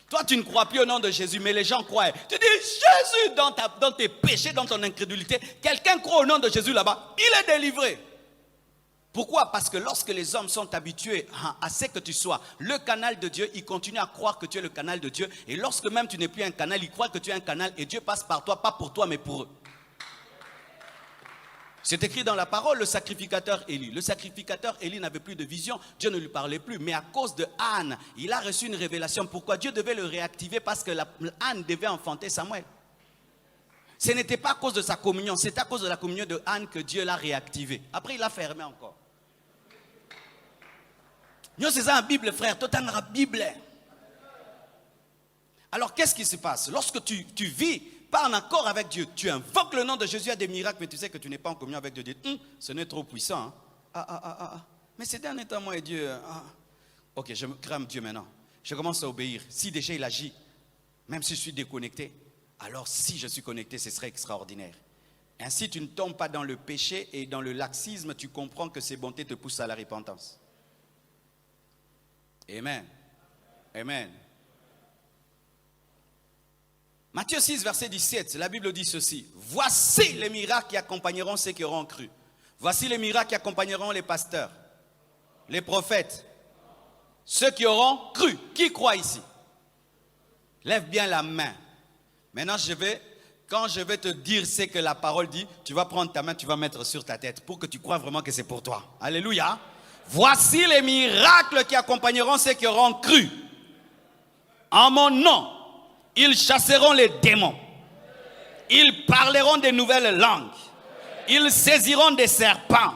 Toi, tu ne crois plus au nom de Jésus, mais les gens croient. Tu dis, Jésus, dans tes péchés, dans ton incrédulité, quelqu'un croit au nom de Jésus là-bas, il est délivré. Pourquoi? Parce que lorsque les hommes sont habitués à ce que tu sois le canal de Dieu, ils continuent à croire que tu es le canal de Dieu. Et lorsque même tu n'es plus un canal, ils croient que tu es un canal et Dieu passe par toi, pas pour toi, mais pour eux. C'est écrit dans la parole, le sacrificateur Élie. Le sacrificateur Élie n'avait plus de vision, Dieu ne lui parlait plus. Mais à cause de Anne, il a reçu une révélation. Pourquoi? Dieu devait le réactiver parce que Anne devait enfanter Samuel. Ce n'était pas à cause de sa communion, c'est à cause de la communion de Anne que Dieu l'a réactivé. Après, il l'a fermé encore. Nous, c'est ça la Bible, frère. Toi, tu as la Bible. Alors, qu'est-ce qui se passe? Lorsque tu vis pas en accord avec Dieu, tu invoques le nom de Jésus à des miracles, mais tu sais que tu n'es pas en communion avec Dieu. Tu dis, ce n'est trop puissant. Hein? Mais c'est un état, moi et Dieu. Ok, je me crame Dieu maintenant. Je commence à obéir. Si déjà il agit, même si je suis déconnecté, alors si je suis connecté, ce serait extraordinaire. Ainsi, tu ne tombes pas dans le péché et dans le laxisme, tu comprends que ses bontés te poussent à la repentance. Amen. Amen. Matthieu 6, verset 17, la Bible dit ceci. Voici les miracles qui accompagneront ceux qui auront cru. Voici les miracles qui accompagneront les pasteurs, les prophètes, ceux qui auront cru. Qui croit ici? Lève bien la main. Maintenant, quand je vais te dire ce que la parole dit, tu vas prendre ta main, tu vas mettre sur ta tête pour que tu crois vraiment que c'est pour toi. Alléluia. Voici les miracles qui accompagneront ceux qui auront cru. En mon nom, ils chasseront les démons. Ils parleront de nouvelles langues. Ils saisiront des serpents.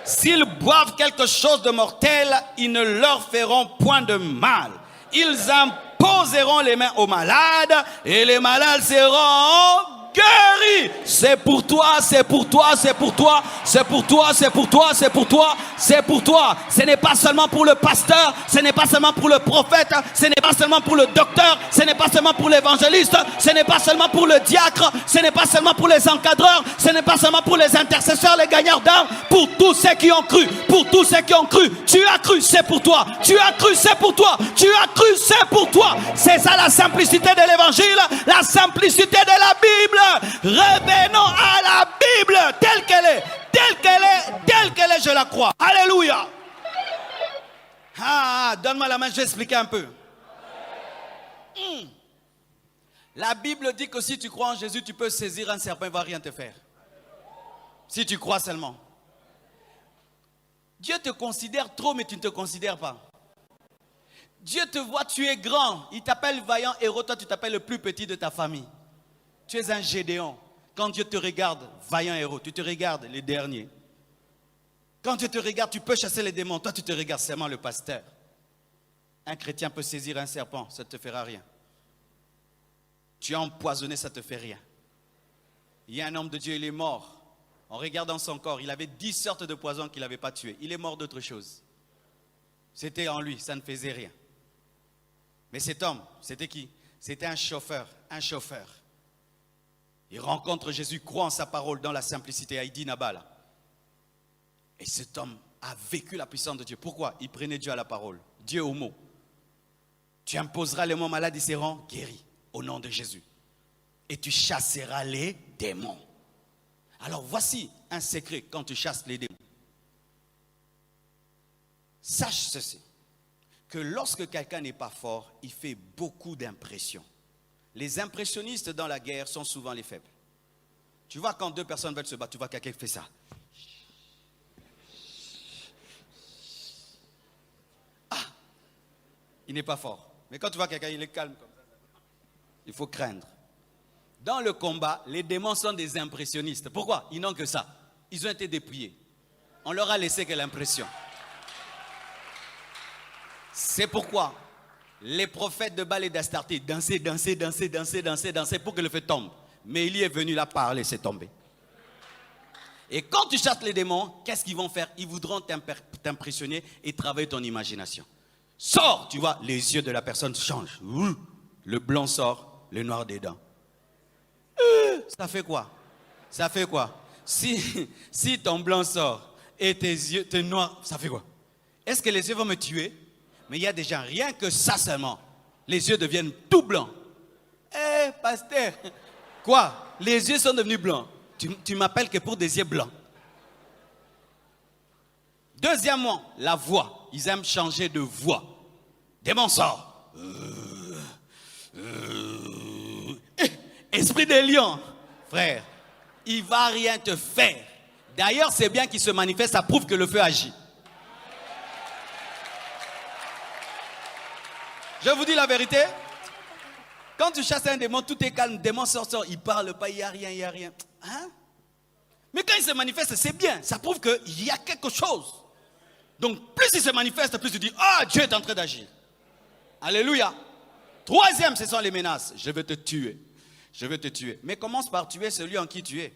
S'ils boivent quelque chose de mortel, ils ne leur feront point de mal. Ils imposeront les mains aux malades et les malades seront guéris. C'est pour toi, c'est pour toi, c'est pour toi, c'est pour toi, c'est pour toi, c'est pour toi, c'est pour toi. Ce n'est pas seulement pour le pasteur, ce n'est pas seulement pour le prophète, ce n'est pas seulement pour le docteur, ce n'est pas seulement pour l'évangéliste, ce n'est pas seulement pour le diacre, ce n'est pas seulement pour les encadreurs, ce n'est pas seulement pour les intercesseurs, les gagnants d'âme, pour tous ceux qui ont cru, pour tous ceux qui ont cru. Tu as cru, c'est pour toi. Tu as cru, c'est pour toi. Tu as cru, c'est pour toi. C'est ça la simplicité de l'évangile, la simplicité de la Bible. Revenons à la Bible telle qu'elle est, telle qu'elle est, telle qu'elle est, je la crois. Alléluia. Donne-moi la main, je vais expliquer un peu. La Bible dit que si tu crois en Jésus, tu peux saisir un serpent, il ne va rien te faire. Si tu crois seulement. Dieu te considère trop, mais tu ne te considères pas. Dieu te voit, tu es grand. Il t'appelle vaillant héros, toi tu t'appelles le plus petit de ta famille. Tu es un Gédéon. Quand Dieu te regarde, vaillant héros, tu te regardes les derniers. Quand Dieu te regarde, tu peux chasser les démons. Toi, tu te regardes seulement le pasteur. Un chrétien peut saisir un serpent, ça ne te fera rien. Tu as empoisonné, ça ne te fait rien. Il y a un homme de Dieu, il est mort. En regardant son corps, il avait 10 sortes de poisons qu'il n'avait pas tués. Il est mort d'autre chose. C'était en lui, ça ne faisait rien. Mais cet homme, c'était qui? C'était un chauffeur, Il rencontre Jésus, croit en sa parole dans la simplicité. Haïdi Nabala. Et cet homme a vécu la puissance de Dieu. Pourquoi? Il prenait Dieu à la parole. Dieu au mot. Tu imposeras les mots malades, ils seront guéris au nom de Jésus. Et tu chasseras les démons. Alors voici un secret quand tu chasses les démons. Sache ceci, que lorsque quelqu'un n'est pas fort, il fait beaucoup d'impressions. Les impressionnistes dans la guerre sont souvent les faibles. Tu vois, quand deux personnes veulent se battre, tu vois quelqu'un qui fait ça. Il n'est pas fort. Mais quand tu vois quelqu'un, il est calme comme ça. Il faut craindre. Dans le combat, les démons sont des impressionnistes. Pourquoi? Ils n'ont que ça. Ils ont été dépouillés. On leur a laissé que l'impression. C'est pourquoi les prophètes de Baal et d'Astarté dansaient pour que le feu tombe. Mais il y est venu là parler, c'est tombé. Et quand tu chasses les démons, qu'est-ce qu'ils vont faire? Ils voudront t'impressionner et travailler ton imagination. Sors, tu vois, les yeux de la personne changent. Le blanc sort, le noir des dents. Ça fait quoi? Ça fait quoi? Si ton blanc sort et tes yeux, tes noirs, ça fait quoi? Est-ce que les yeux vont me tuer? Mais il y a des gens, rien que ça seulement, Les yeux deviennent tout blancs. Eh, pasteur, quoi? Les yeux sont devenus blancs. Tu m'appelles que pour des yeux blancs. Deuxièmement, la voix. Ils aiment changer de voix. Démon sort. Esprit de lion. Frère, il ne va rien te faire. D'ailleurs, c'est bien qu'il se manifeste, ça prouve que le feu agit. Je vous dis la vérité. Quand tu chasses un démon, tout est calme. Le démon sort, il ne parle pas, il n'y a rien. Hein? Mais quand il se manifeste, c'est bien. Ça prouve qu'il y a quelque chose. Donc, plus il se manifeste, plus tu dis, ah, Dieu est en train d'agir. Alléluia. Troisième, ce sont les menaces. Je vais te tuer. Je vais te tuer. Mais commence par tuer celui en qui tu es.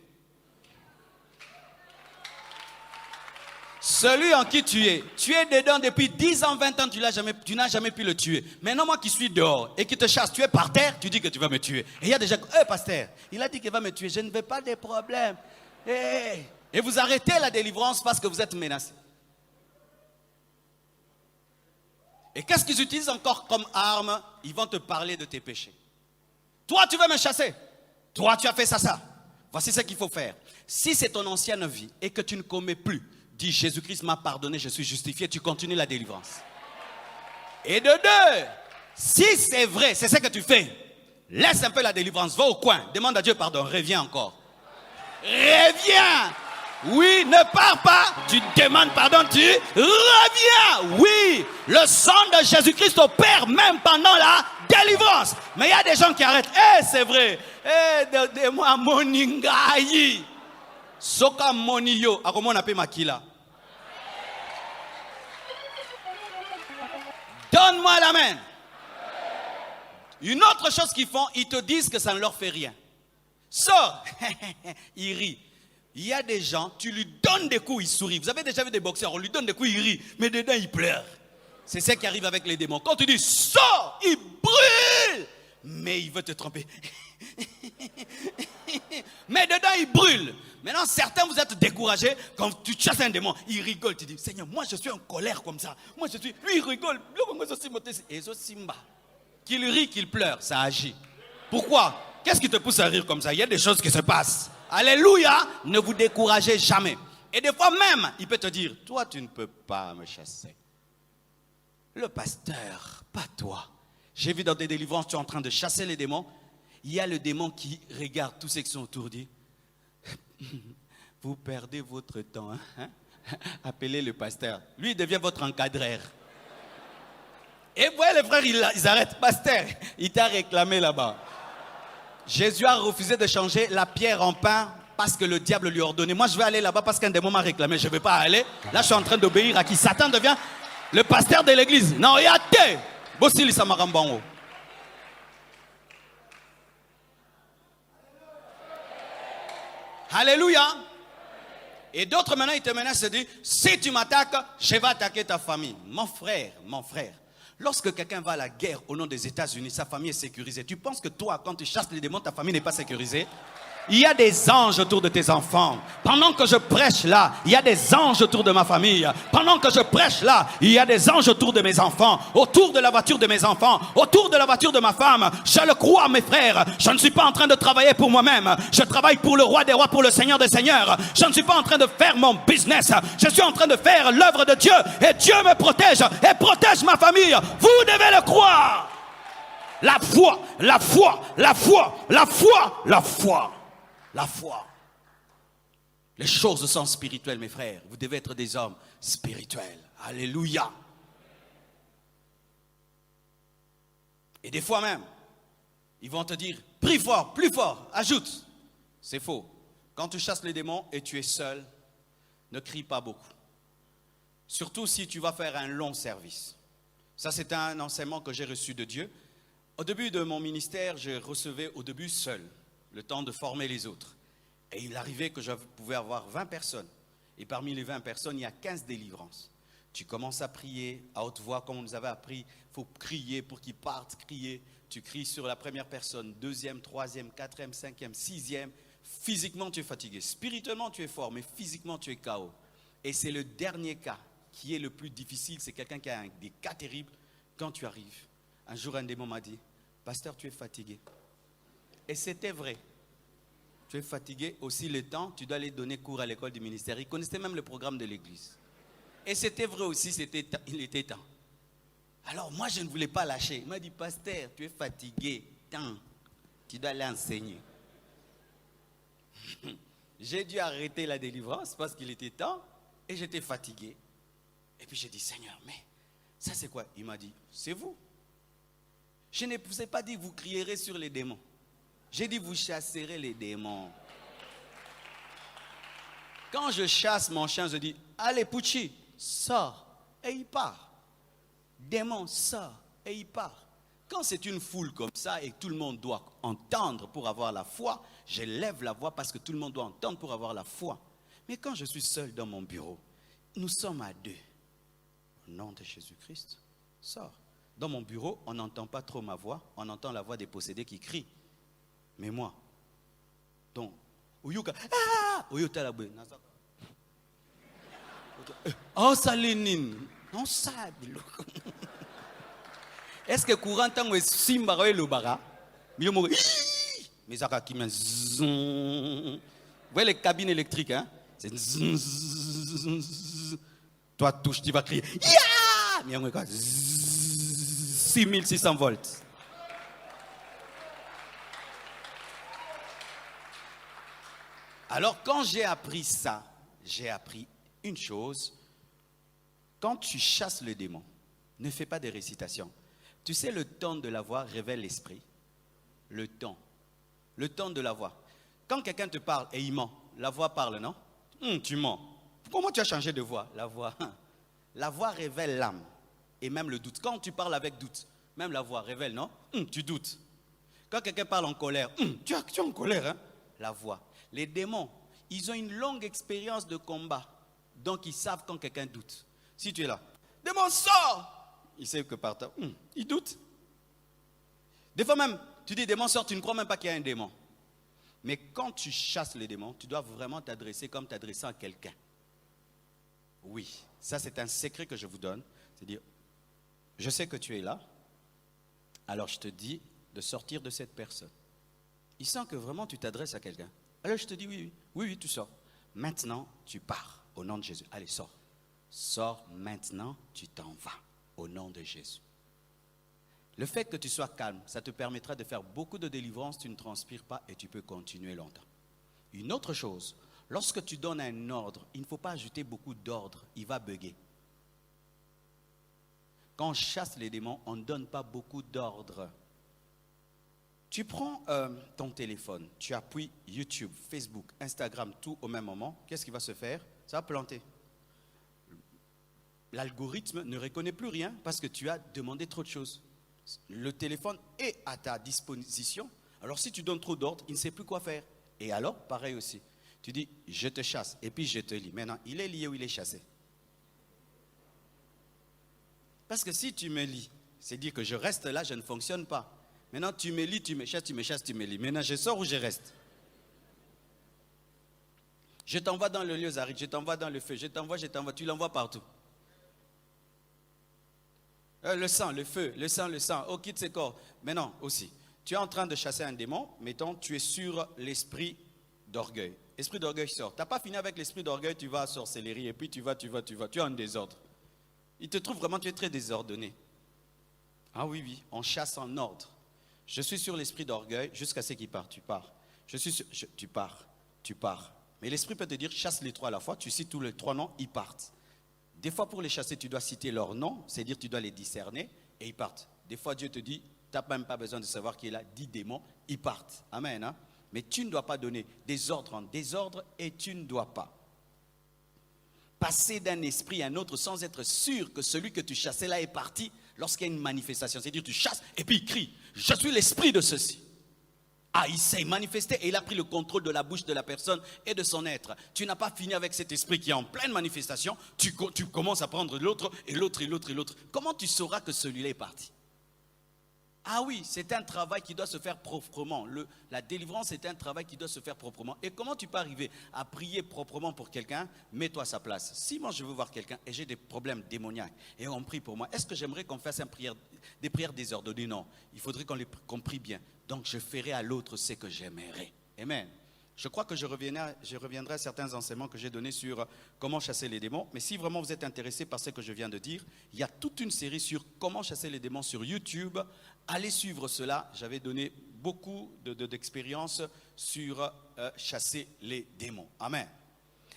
Celui en qui tu es dedans depuis 10 ans, 20 ans, tu n'as jamais pu le tuer. Maintenant, moi qui suis dehors et qui te chasse, tu es par terre, tu dis que tu vas me tuer. Et il y a des gens, pasteur, il a dit qu'il va me tuer, je ne veux pas de problème. Et vous arrêtez la délivrance parce que vous êtes menacé. Et qu'est-ce qu'ils utilisent encore comme arme? Ils vont te parler de tes péchés. Toi, tu veux me chasser. Toi, tu as fait ça. Voici ce qu'il faut faire. Si c'est ton ancienne vie et que tu ne commets plus, dis Jésus-Christ m'a pardonné, je suis justifié, tu continues la délivrance. Et de deux, si c'est vrai, c'est ce que tu fais, laisse un peu la délivrance, va au coin, demande à Dieu pardon, reviens encore. Reviens. Oui, ne pars pas, tu demandes pardon, tu reviens. Oui, le sang de Jésus-Christ opère même pendant la délivrance. Mais il y a des gens qui arrêtent. C'est vrai. De moi moningayi. Soka moniyo. A comment on appelle makila? Donne-moi la main. Une autre chose qu'ils font, ils te disent que ça ne leur fait rien. Sors. Ils rient. Il y a des gens, tu lui donnes des coups, il sourit. Vous avez déjà vu des boxeurs, on lui donne des coups, il rit. Mais dedans, il pleure. C'est ça qui arrive avec les démons. Quand tu dis, sors, il brûle. Mais il veut te tromper. Mais dedans, il brûle. Maintenant, certains, vous êtes découragés. Quand tu chasses un démon, il rigole. Tu dis, Seigneur, moi, je suis en colère comme ça. Moi, je suis... Lui, il rigole. Et Simba. Qu'il rit, qu'il pleure, ça agit. Pourquoi? Qu'est-ce qui te pousse à rire comme ça? Il y a des choses qui se passent. Alléluia. Ne vous découragez jamais. Et des fois même, il peut te dire, toi, tu ne peux pas me chasser. Le pasteur, pas toi. J'ai vu dans des délivrances, tu es en train de chasser les démons. Il y a le démon qui regarde tous ceux qui sont autour, dit, vous perdez votre temps. Hein? Appelez le pasteur. Lui, il devient votre encadreur. Et vous voyez les frères, ils arrêtent. Pasteur, il t'a réclamé là-bas. Jésus a refusé de changer la pierre en pain parce que le diable lui a ordonné. Moi, je vais aller là-bas parce qu'un démon m'a réclamé. Je ne vais pas aller. Là, je suis en train d'obéir à qui? Satan devient le pasteur de l'église. Non, il y a deux. Bossili Samarambango. Alléluia. Et d'autres maintenant, ils te menacent et disent, si tu m'attaques, je vais attaquer ta famille. Mon frère. Lorsque quelqu'un va à la guerre au nom des États-Unis, sa famille est sécurisée. Tu penses que toi, quand tu chasses les démons, ta famille n'est pas sécurisée? Il y a des anges autour de tes enfants. Pendant que je prêche là, il y a des anges autour de ma famille. Pendant que je prêche là, il y a des anges autour de mes enfants, autour de la voiture de mes enfants, autour de la voiture de ma femme. Je le crois, mes frères. Je ne suis pas en train de travailler pour moi-même. Je travaille pour le roi des rois, pour le Seigneur des seigneurs. Je ne suis pas en train de faire mon business. Je suis en train de faire l'œuvre de Dieu. Et Dieu me protège et protège ma famille. Vous devez le croire. La foi, la foi, la foi, la foi, la foi. La foi. Les choses sont spirituelles, mes frères. Vous devez être des hommes spirituels. Alléluia. Et des fois même, ils vont te dire, prie fort, plus fort, ajoute. C'est faux. Quand tu chasses les démons et tu es seul, ne crie pas beaucoup. Surtout si tu vas faire un long service. Ça, c'est un enseignement que j'ai reçu de Dieu. Au début de mon ministère, je recevais au début seul. Le temps de former les autres. Et il arrivait que je pouvais avoir 20 personnes. Et parmi les 20 personnes, il y a 15 délivrances. Tu commences à prier à haute voix, comme on nous avait appris. Il faut crier pour qu'ils partent, crier. Tu cries sur la première personne, deuxième, troisième, quatrième, cinquième, sixième. Physiquement, tu es fatigué. Spirituellement, tu es fort, mais physiquement, tu es KO. Et c'est le dernier cas qui est le plus difficile. C'est quelqu'un qui a des cas terribles. Quand tu arrives, Un jour, un démon m'a dit, pasteur, tu es fatigué. Et c'était vrai. Tu es fatigué, aussi le temps, tu dois aller donner cours à l'école du ministère. Il connaissait même le programme de l'église. Et c'était vrai aussi, il était temps. Alors moi, je ne voulais pas lâcher. Il m'a dit, pasteur, tu es fatigué, temps, tu dois aller enseigner. J'ai dû arrêter la délivrance parce qu'il était temps et j'étais fatigué. Et puis j'ai dit, Seigneur, mais ça c'est quoi? Il m'a dit, c'est vous. Je ne vous ai pas dit, vous crierez sur les démons. J'ai dit, vous chasserez les démons. Quand je chasse mon chien, je dis, allez Pucci, sors. Et il part. Démon, sort. Et il part. Quand c'est une foule comme ça et que tout le monde doit entendre pour avoir la foi, je lève la voix parce que tout le monde doit entendre pour avoir la foi. Mais quand je suis seul dans mon bureau, nous sommes à deux. Au nom de Jésus-Christ, sors. Dans mon bureau, on n'entend pas trop ma voix, on entend la voix des possédés qui crient. Mais moi, donc, Oyuka, ah, Oyuta la bonne. Oh, salinine. Non, ça, est-ce que courant temps où Simba le bara, mais ça qui vous voyez les cabines électriques, hein? C'est toi touche, tu vas crier. Ya! 6600 volts. Alors quand j'ai appris ça, j'ai appris une chose. Quand tu chasses le démon, ne fais pas de récitation. Tu sais, le ton de la voix révèle l'esprit. Le ton de la voix. Quand quelqu'un te parle et il ment, la voix parle, non? Tu mens. Comment tu as changé de voix? La voix révèle l'âme et même le doute. Quand tu parles avec doute, même la voix révèle, non? Tu doutes. Quand quelqu'un parle en colère, tu es en colère, hein? La voix. Les démons, ils ont une longue expérience de combat. Donc ils savent quand quelqu'un doute. Si tu es là, démon sort! Il sait que par toi, il doute. Des fois même, tu dis démon sort, tu ne crois même pas qu'il y a un démon. Mais quand tu chasses les démons, tu dois vraiment t'adresser comme t'adressant à quelqu'un. Oui, ça c'est un secret que je vous donne. C'est-à-dire, je sais que tu es là, alors je te dis de sortir de cette personne. Il sent que vraiment tu t'adresses à quelqu'un. Alors je te dis oui, tu sors. Maintenant, tu pars au nom de Jésus. Allez, sors. Sors maintenant, tu t'en vas au nom de Jésus. Le fait que tu sois calme, ça te permettra de faire beaucoup de délivrance, tu ne transpires pas et tu peux continuer longtemps. Une autre chose, lorsque tu donnes un ordre, il ne faut pas ajouter beaucoup d'ordre, il va bugger. Quand on chasse les démons, on ne donne pas beaucoup d'ordre. Tu prends ton téléphone, tu appuies YouTube, Facebook, Instagram, tout au même moment, qu'est-ce qui va se faire? Ça va planter. L'algorithme ne reconnaît plus rien parce que tu as demandé trop de choses. Le téléphone est à ta disposition. Alors si tu donnes trop d'ordre, il ne sait plus quoi faire. Et alors, pareil aussi. Tu dis, je te chasse et puis je te lis. Maintenant, il est lié ou il est chassé? Parce que si tu me lis, c'est dire que je reste là, je ne fonctionne pas. Maintenant, tu me lis, tu me chasses, tu me chasses, tu me lis. Maintenant, je sors ou je reste? Je t'envoie dans le lieu aride, je t'envoie dans le feu, je t'envoie, tu l'envoies partout. Le sang, le feu, le sang, oh, quitte ses corps. Maintenant aussi, tu es en train de chasser un démon, mettons, tu es sur l'esprit d'orgueil. L'esprit d'orgueil sort. Tu n'as pas fini avec l'esprit d'orgueil, tu vas à sorcellerie, et puis tu vas, tu es en désordre. Il te trouve vraiment, tu es très désordonné. Ah oui, on chasse en ordre. Je suis sur l'esprit d'orgueil jusqu'à ce qu'il parte, tu pars. Tu pars. Mais l'esprit peut te dire, chasse les trois à la fois, tu cites tous les trois noms, ils partent. Des fois, pour les chasser, tu dois citer leur nom, c'est-à-dire tu dois les discerner et ils partent. Des fois, Dieu te dit, tu n'as même pas besoin de savoir qui est là, 10 démons, ils partent. Amen. Hein? Mais tu ne dois pas donner des ordres en désordre et tu ne dois pas passer d'un esprit à un autre sans être sûr que celui que tu chassais là est parti lorsqu'il y a une manifestation. C'est-à-dire tu chasses et puis il crie, je suis l'esprit de ceci. Ah, il s'est manifesté et il a pris le contrôle de la bouche de la personne et de son être. Tu n'as pas fini avec cet esprit qui est en pleine manifestation. Tu commences à prendre l'autre et l'autre et l'autre et l'autre. Comment tu sauras que celui-là est parti? Ah oui, c'est un travail qui doit se faire proprement. La délivrance est un travail qui doit se faire proprement. Et comment tu peux arriver à prier proprement pour quelqu'un? Mets-toi à sa place. Si moi je veux voir quelqu'un et j'ai des problèmes démoniaques et on prie pour moi, est-ce que j'aimerais qu'on fasse des prières désordonnées? Non, il faudrait qu'on prie bien. Donc je ferai à l'autre ce que j'aimerais. Amen. Je crois que je reviendrai à certains enseignements que j'ai donnés sur comment chasser les démons. Mais si vraiment vous êtes intéressé par ce que je viens de dire, il y a toute une série sur comment chasser les démons sur YouTube. Allez suivre cela. J'avais donné beaucoup d'expériences sur chasser les démons. Amen.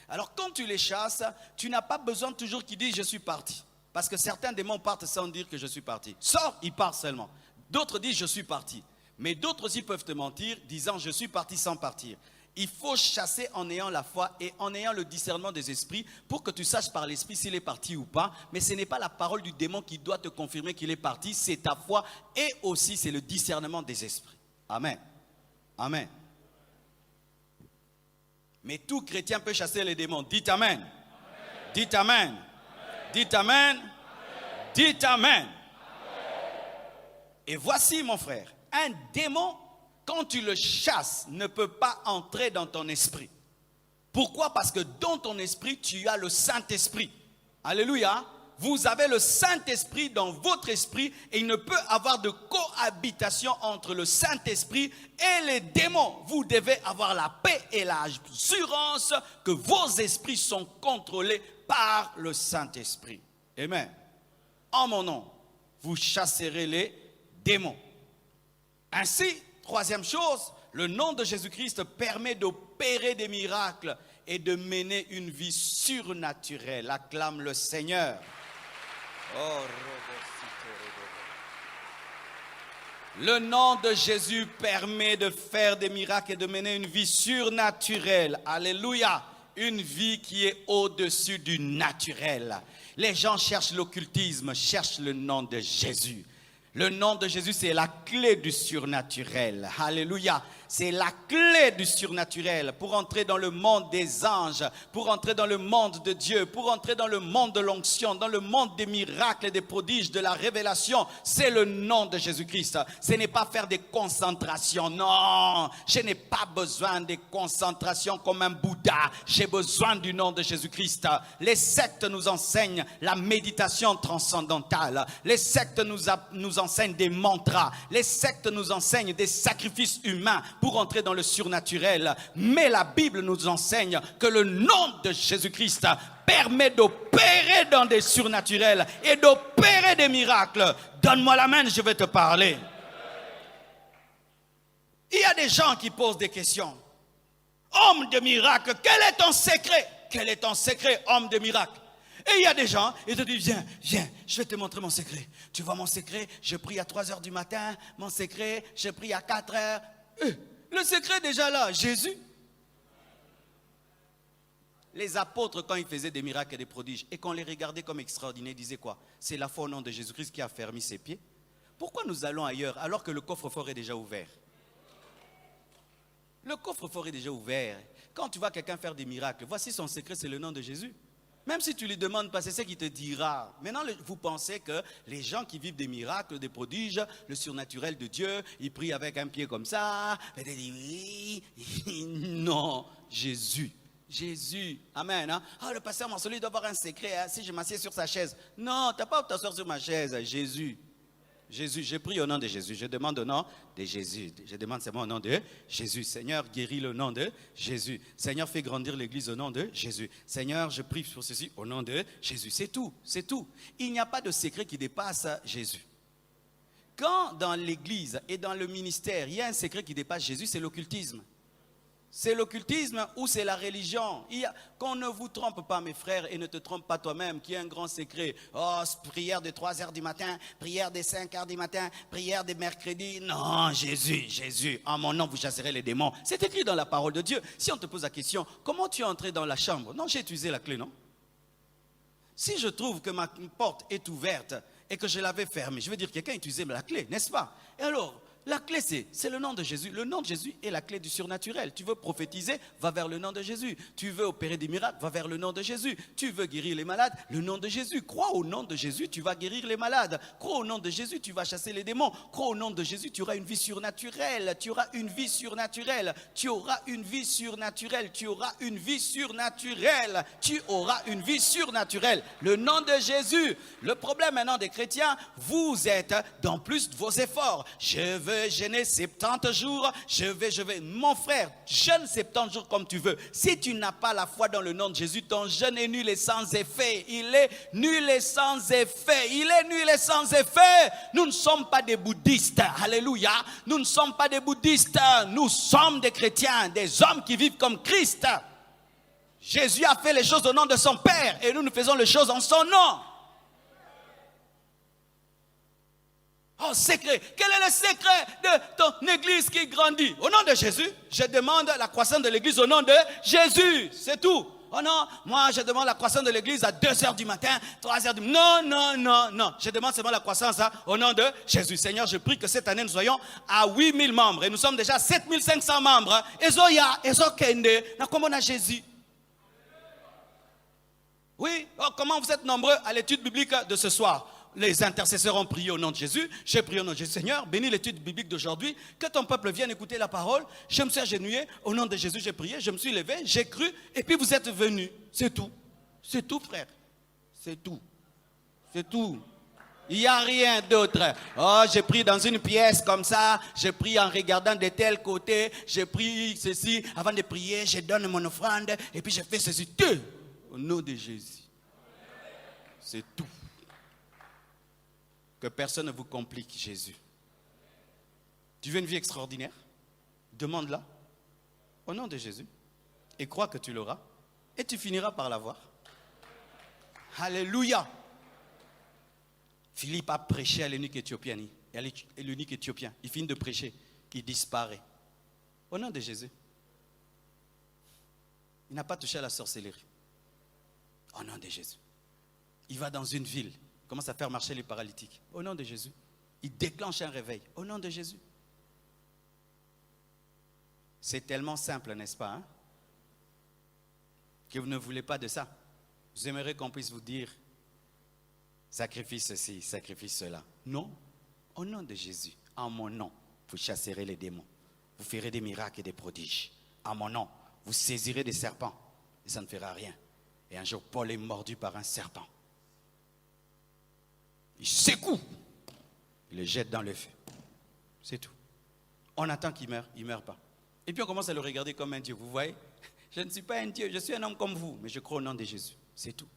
Alors quand tu les chasses, tu n'as pas besoin toujours qu'ils disent « je suis parti ». Parce que certains démons partent sans dire que je suis parti. Sors, ils partent seulement. D'autres disent « je suis parti ». Mais d'autres aussi peuvent te mentir disant « je suis parti sans partir ». Il faut chasser en ayant la foi et en ayant le discernement des esprits pour que tu saches par l'esprit s'il est parti ou pas. Mais ce n'est pas la parole du démon qui doit te confirmer qu'il est parti, c'est ta foi et aussi c'est le discernement des esprits. Amen. Amen. Mais tout chrétien peut chasser les démons. Dites Amen. Amen. Dites Amen. Amen. Dites Amen. Amen. Dites Amen. Amen. Et voici mon frère, un démon, quand tu le chasses, ne peut pas entrer dans ton esprit. Pourquoi? Parce que dans ton esprit, tu as le Saint-Esprit. Alléluia. Vous avez le Saint-Esprit dans votre esprit et il ne peut avoir de cohabitation entre le Saint-Esprit et les démons. Vous devez avoir la paix et l'assurance que vos esprits sont contrôlés par le Saint-Esprit. Amen. En mon nom, vous chasserez les démons. Ainsi, troisième chose, le nom de Jésus-Christ permet d'opérer des miracles et de mener une vie surnaturelle. Acclame le Seigneur. Le nom de Jésus permet de faire des miracles et de mener une vie surnaturelle. Alléluia. Une vie qui est au-dessus du naturel. Les gens cherchent l'occultisme, cherchent le nom de Jésus. Le nom de Jésus, c'est la clé du surnaturel. Alléluia. C'est la clé du surnaturel pour entrer dans le monde des anges, pour entrer dans le monde de Dieu, pour entrer dans le monde de l'onction, dans le monde des miracles et des prodiges, de la révélation. C'est le nom de Jésus-Christ. Ce n'est pas faire des concentrations. Non, je n'ai pas besoin des concentrations comme un Bouddha. J'ai besoin du nom de Jésus-Christ. Les sectes nous enseignent la méditation transcendantale. Les sectes nous enseignent des mantras. Les sectes nous enseignent des sacrifices humains pour entrer dans le surnaturel. Mais la Bible nous enseigne que le nom de Jésus-Christ permet d'opérer dans des surnaturels et d'opérer des miracles. Donne-moi la main, je vais te parler. Il y a des gens qui posent des questions. Homme de miracle, quel est ton secret? Quel est ton secret, homme de miracle? Et il y a des gens, ils te disent, viens, je vais te montrer mon secret. Tu vois mon secret, je prie à 3 heures du matin. Mon secret, je prie à 4 heures. Le secret déjà là, Jésus. Les apôtres, quand ils faisaient des miracles et des prodiges, et qu'on les regardait comme extraordinaires, disaient quoi? C'est la foi au nom de Jésus-Christ qui a fermé ses pieds. Pourquoi nous allons ailleurs alors que le coffre-fort est déjà ouvert? Le coffre-fort est déjà ouvert. Quand tu vois quelqu'un faire des miracles, voici son secret, c'est le nom de Jésus. Même si tu lui demandes pas, c'est ce qu'il te dira. Maintenant, vous pensez que les gens qui vivent des miracles, des prodiges, le surnaturel de Dieu, ils prient avec un pied comme ça. Non, Jésus. Jésus. Amen. Hein? Ah, le pasteur Marcelin doit avoir un secret. Hein, si je m'assieds sur sa chaise. Non, tu n'as pas à t'asseoir sur ma chaise. Jésus. Jésus, je prie au nom de Jésus. Je demande au nom de Jésus. Je demande seulement au nom de Jésus. Seigneur, guéris le nom de Jésus. Seigneur, fais grandir l'église au nom de Jésus. Seigneur, je prie pour ceci au nom de Jésus. C'est tout, c'est tout. Il n'y a pas de secret qui dépasse Jésus. Quand dans l'église et dans le ministère, il y a un secret qui dépasse Jésus, c'est l'occultisme. C'est l'occultisme ou c'est la religion. Qu'on ne vous trompe pas, mes frères, et ne te trompe pas toi-même, qui est un grand secret. Oh, prière de 3 heures du matin, prière de 5 heures du matin, prière de mercredi. Non, Jésus, Jésus, en mon nom, vous chasserez les démons. C'est écrit dans la parole de Dieu. Si on te pose la question, comment tu es entré dans la chambre? Non, j'ai utilisé la clé, non? Si je trouve que ma porte est ouverte et que je l'avais fermée, je veux dire, quelqu'un a utilisé la clé, n'est-ce pas? Et alors, La clé, c'est le nom de Jésus. Le nom de Jésus est la clé du surnaturel. Tu veux prophétiser, va vers le nom de Jésus. Tu veux opérer des miracles, va vers le nom de Jésus. Tu veux guérir les malades, le nom de Jésus. Crois au nom de Jésus, tu vas guérir les malades. Crois au nom de Jésus, tu vas chasser les démons. Crois au nom de Jésus, tu auras une vie surnaturelle. Tu auras une vie surnaturelle. Tu auras une vie surnaturelle. Tu auras une vie surnaturelle. Tu auras une vie surnaturelle. Le nom de Jésus. Le problème maintenant des chrétiens, vous êtes dans plus de vos efforts. Je veux jeûner 70 jours, je vais. Mon frère, jeûne 70 jours comme tu veux. Si tu n'as pas la foi dans le nom de Jésus, ton jeûne est nul et sans effet. Il est nul et sans effet. Il est nul et sans effet. Nous ne sommes pas des bouddhistes. Alléluia. Nous ne sommes pas des bouddhistes. Nous sommes des chrétiens, des hommes qui vivent comme Christ. Jésus a fait les choses au nom de son Père et nous faisons les choses en son nom. Oh, secret. Quel est le secret de ton église qui grandit? Au nom de Jésus, je demande la croissance de l'église au nom de Jésus. C'est tout. Oh non, moi je demande la croissance de l'église à 2h du matin, 3h du matin. Non. Je demande seulement la croissance au nom de Jésus. Seigneur, je prie que cette année nous soyons à 8000 membres. Et nous sommes déjà 7500 membres. Comment on a Jésus? Oui, oh, comment vous êtes nombreux à l'étude biblique de ce soir? Les intercesseurs ont prié au nom de Jésus. J'ai prié au nom de Jésus. Seigneur, bénis l'étude biblique d'aujourd'hui. Que ton peuple vienne écouter la parole. Je me suis agenouillé. Au nom de Jésus, j'ai prié. Je me suis levé. J'ai cru. Et puis vous êtes venus. C'est tout. C'est tout, frère. C'est tout. C'est tout. Il n'y a rien d'autre. Oh, j'ai pris dans une pièce comme ça. J'ai pris en regardant de tel côté. J'ai pris ceci. Avant de prier, je donne mon offrande. Et puis je fais ceci. Tout. Au nom de Jésus. C'est tout. Que personne ne vous complique, Jésus. Tu veux une vie extraordinaire? Demande-la au nom de Jésus et crois que tu l'auras et tu finiras par l'avoir. Alléluia. Philippe a prêché à l'eunuque éthiopien. Et l'eunuque éthiopien, il finit de prêcher, il disparaît. Au nom de Jésus. Il n'a pas touché à la sorcellerie. Au nom de Jésus. Il va dans une ville. Commence à faire marcher les paralytiques. Au nom de Jésus. Il déclenche un réveil. Au nom de Jésus. C'est tellement simple, n'est-ce pas, hein? Que vous ne voulez pas de ça. Vous aimeriez qu'on puisse vous dire sacrifice ceci, sacrifice cela. Non. Au nom de Jésus, en mon nom, vous chasserez les démons. Vous ferez des miracles et des prodiges. En mon nom, vous saisirez des serpents. Et ça ne fera rien. Et un jour, Paul est mordu par un serpent. Il secoue, il le jette dans le feu. C'est tout. On attend qu'il meure, il ne meurt pas. Et puis on commence à le regarder comme un Dieu. Vous voyez, je ne suis pas un Dieu, je suis un homme comme vous, mais je crois au nom de Jésus. C'est tout.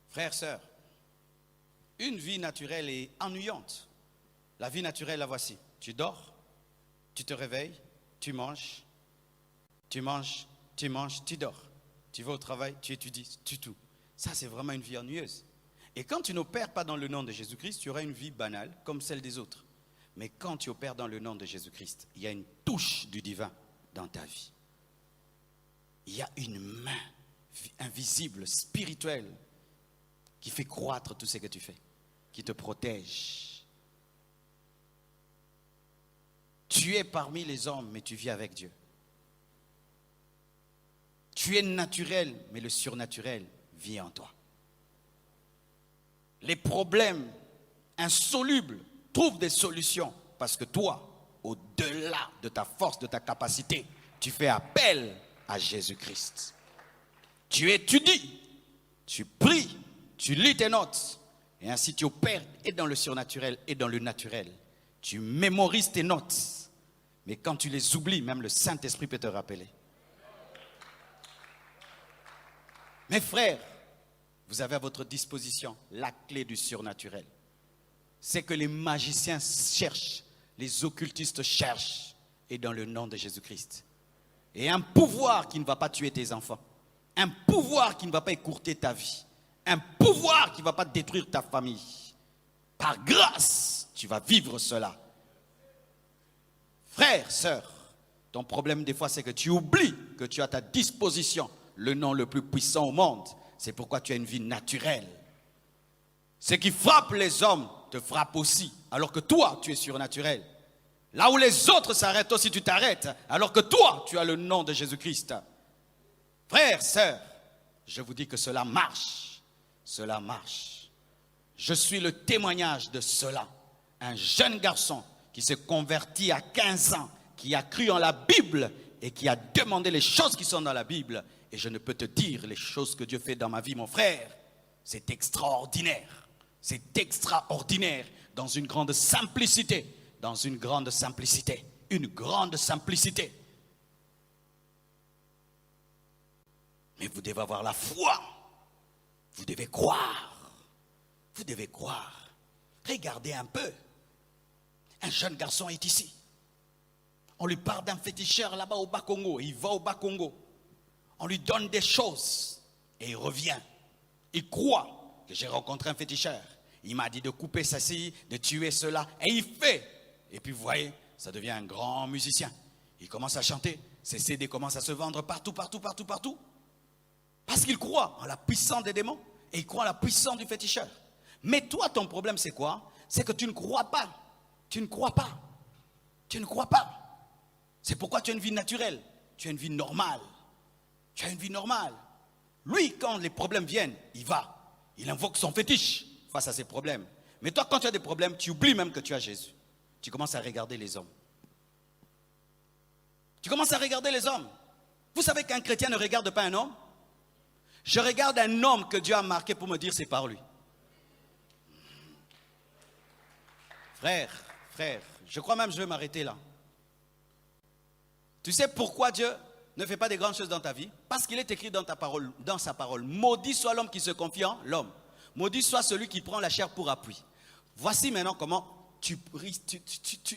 Frères, sœurs, une vie naturelle est ennuyante. La vie naturelle, la voici. Tu dors, tu te réveilles, tu manges. Tu manges, tu dors. Tu vas au travail, tu étudies, tu tout. Ça, c'est vraiment une vie ennuyeuse. Et quand tu n'opères pas dans le nom de Jésus-Christ, tu auras une vie banale comme celle des autres. Mais quand tu opères dans le nom de Jésus-Christ, il y a une touche du divin dans ta vie. Il y a une main invisible, spirituelle, qui fait croître tout ce que tu fais, qui te protège. Tu es parmi les hommes, mais tu vis avec Dieu. Tu es naturel, mais le surnaturel vit en toi. Les problèmes insolubles trouvent des solutions parce que toi, au-delà de ta force, de ta capacité, tu fais appel à Jésus-Christ. Tu étudies, tu pries, tu lis tes notes et ainsi tu opères et dans le surnaturel et dans le naturel. Tu mémorises tes notes, mais quand tu les oublies, même le Saint-Esprit peut te rappeler. Mes frères, vous avez à votre disposition la clé du surnaturel. C'est que les magiciens cherchent, les occultistes cherchent, et dans le nom de Jésus-Christ. Et un pouvoir qui ne va pas tuer tes enfants, un pouvoir qui ne va pas écourter ta vie, un pouvoir qui ne va pas détruire ta famille. Par grâce, tu vas vivre cela. Frère, sœur, ton problème des fois c'est que tu oublies que tu as à ta disposition le nom le plus puissant au monde. C'est pourquoi tu as une vie naturelle. Ce qui frappe les hommes te frappe aussi, alors que toi, tu es surnaturel. Là où les autres s'arrêtent, aussi tu t'arrêtes, alors que toi, tu as le nom de Jésus-Christ. Frères, sœurs, je vous dis que cela marche. Cela marche. Je suis le témoignage de cela. Un jeune garçon qui s'est converti à 15 ans, qui a cru en la Bible et qui a demandé les choses qui sont dans la Bible. Et je ne peux te dire les choses que Dieu fait dans ma vie, mon frère. C'est extraordinaire. C'est extraordinaire. Dans une grande simplicité. Dans une grande simplicité. Une grande simplicité. Mais vous devez avoir la foi. Vous devez croire. Vous devez croire. Regardez un peu. Un jeune garçon est ici. On lui parle d'un féticheur là-bas au Bas-Congo. Il va au Bas-Congo. On lui donne des choses. Et il revient. Il croit que j'ai rencontré un féticheur. Il m'a dit de couper ceci, de tuer cela. Et il fait. Et puis vous voyez, ça devient un grand musicien. Il commence à chanter. Ses CD commencent à se vendre partout, partout, partout, partout. Parce qu'il croit en la puissance des démons. Et il croit en la puissance du féticheur. Mais toi, ton problème, c'est quoi? C'est que tu ne crois pas. Tu ne crois pas. Tu ne crois pas. C'est pourquoi tu as une vie naturelle. Tu as une vie normale. Tu as une vie normale. Lui, quand les problèmes viennent, il va. Il invoque son fétiche face à ses problèmes. Mais toi, quand tu as des problèmes, tu oublies même que tu as Jésus. Tu commences à regarder les hommes. Tu commences à regarder les hommes. Vous savez qu'un chrétien ne regarde pas un homme? Je regarde un homme que Dieu a marqué pour me dire c'est par lui. Frère, je crois même que je vais m'arrêter là. Tu sais pourquoi Dieu ne fait pas de grandes choses dans ta vie? Parce qu'il est écrit dans ta parole, dans sa parole. Maudit soit l'homme qui se confie en l'homme. Maudit soit celui qui prend la chair pour appui. Voici maintenant comment tu pries,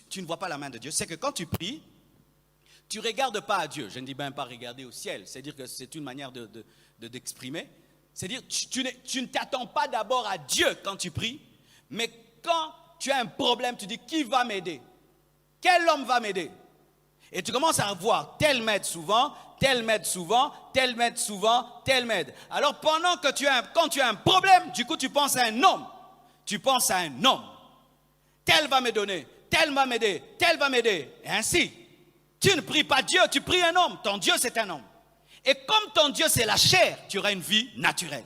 tu ne vois pas la main de Dieu. C'est que quand tu pries, tu ne regardes pas à Dieu. Je ne dis même pas regarder au ciel. C'est-à-dire que c'est une manière d'exprimer. C'est-à-dire tu ne t'attends pas d'abord à Dieu quand tu pries. Mais quand tu as un problème, tu dis qui va m'aider? Quel homme va m'aider? Et tu commences à voir tel m'aide souvent, tel m'aide souvent, tel m'aide souvent, tel m'aide. Alors pendant que quand tu as un problème, du coup tu penses à un homme. Tu penses à un homme. Tel va me donner, tel va m'aider, tel va m'aider. Et ainsi, tu ne pries pas Dieu, tu pries un homme. Ton Dieu c'est un homme. Et comme ton Dieu c'est la chair, tu auras une vie naturelle.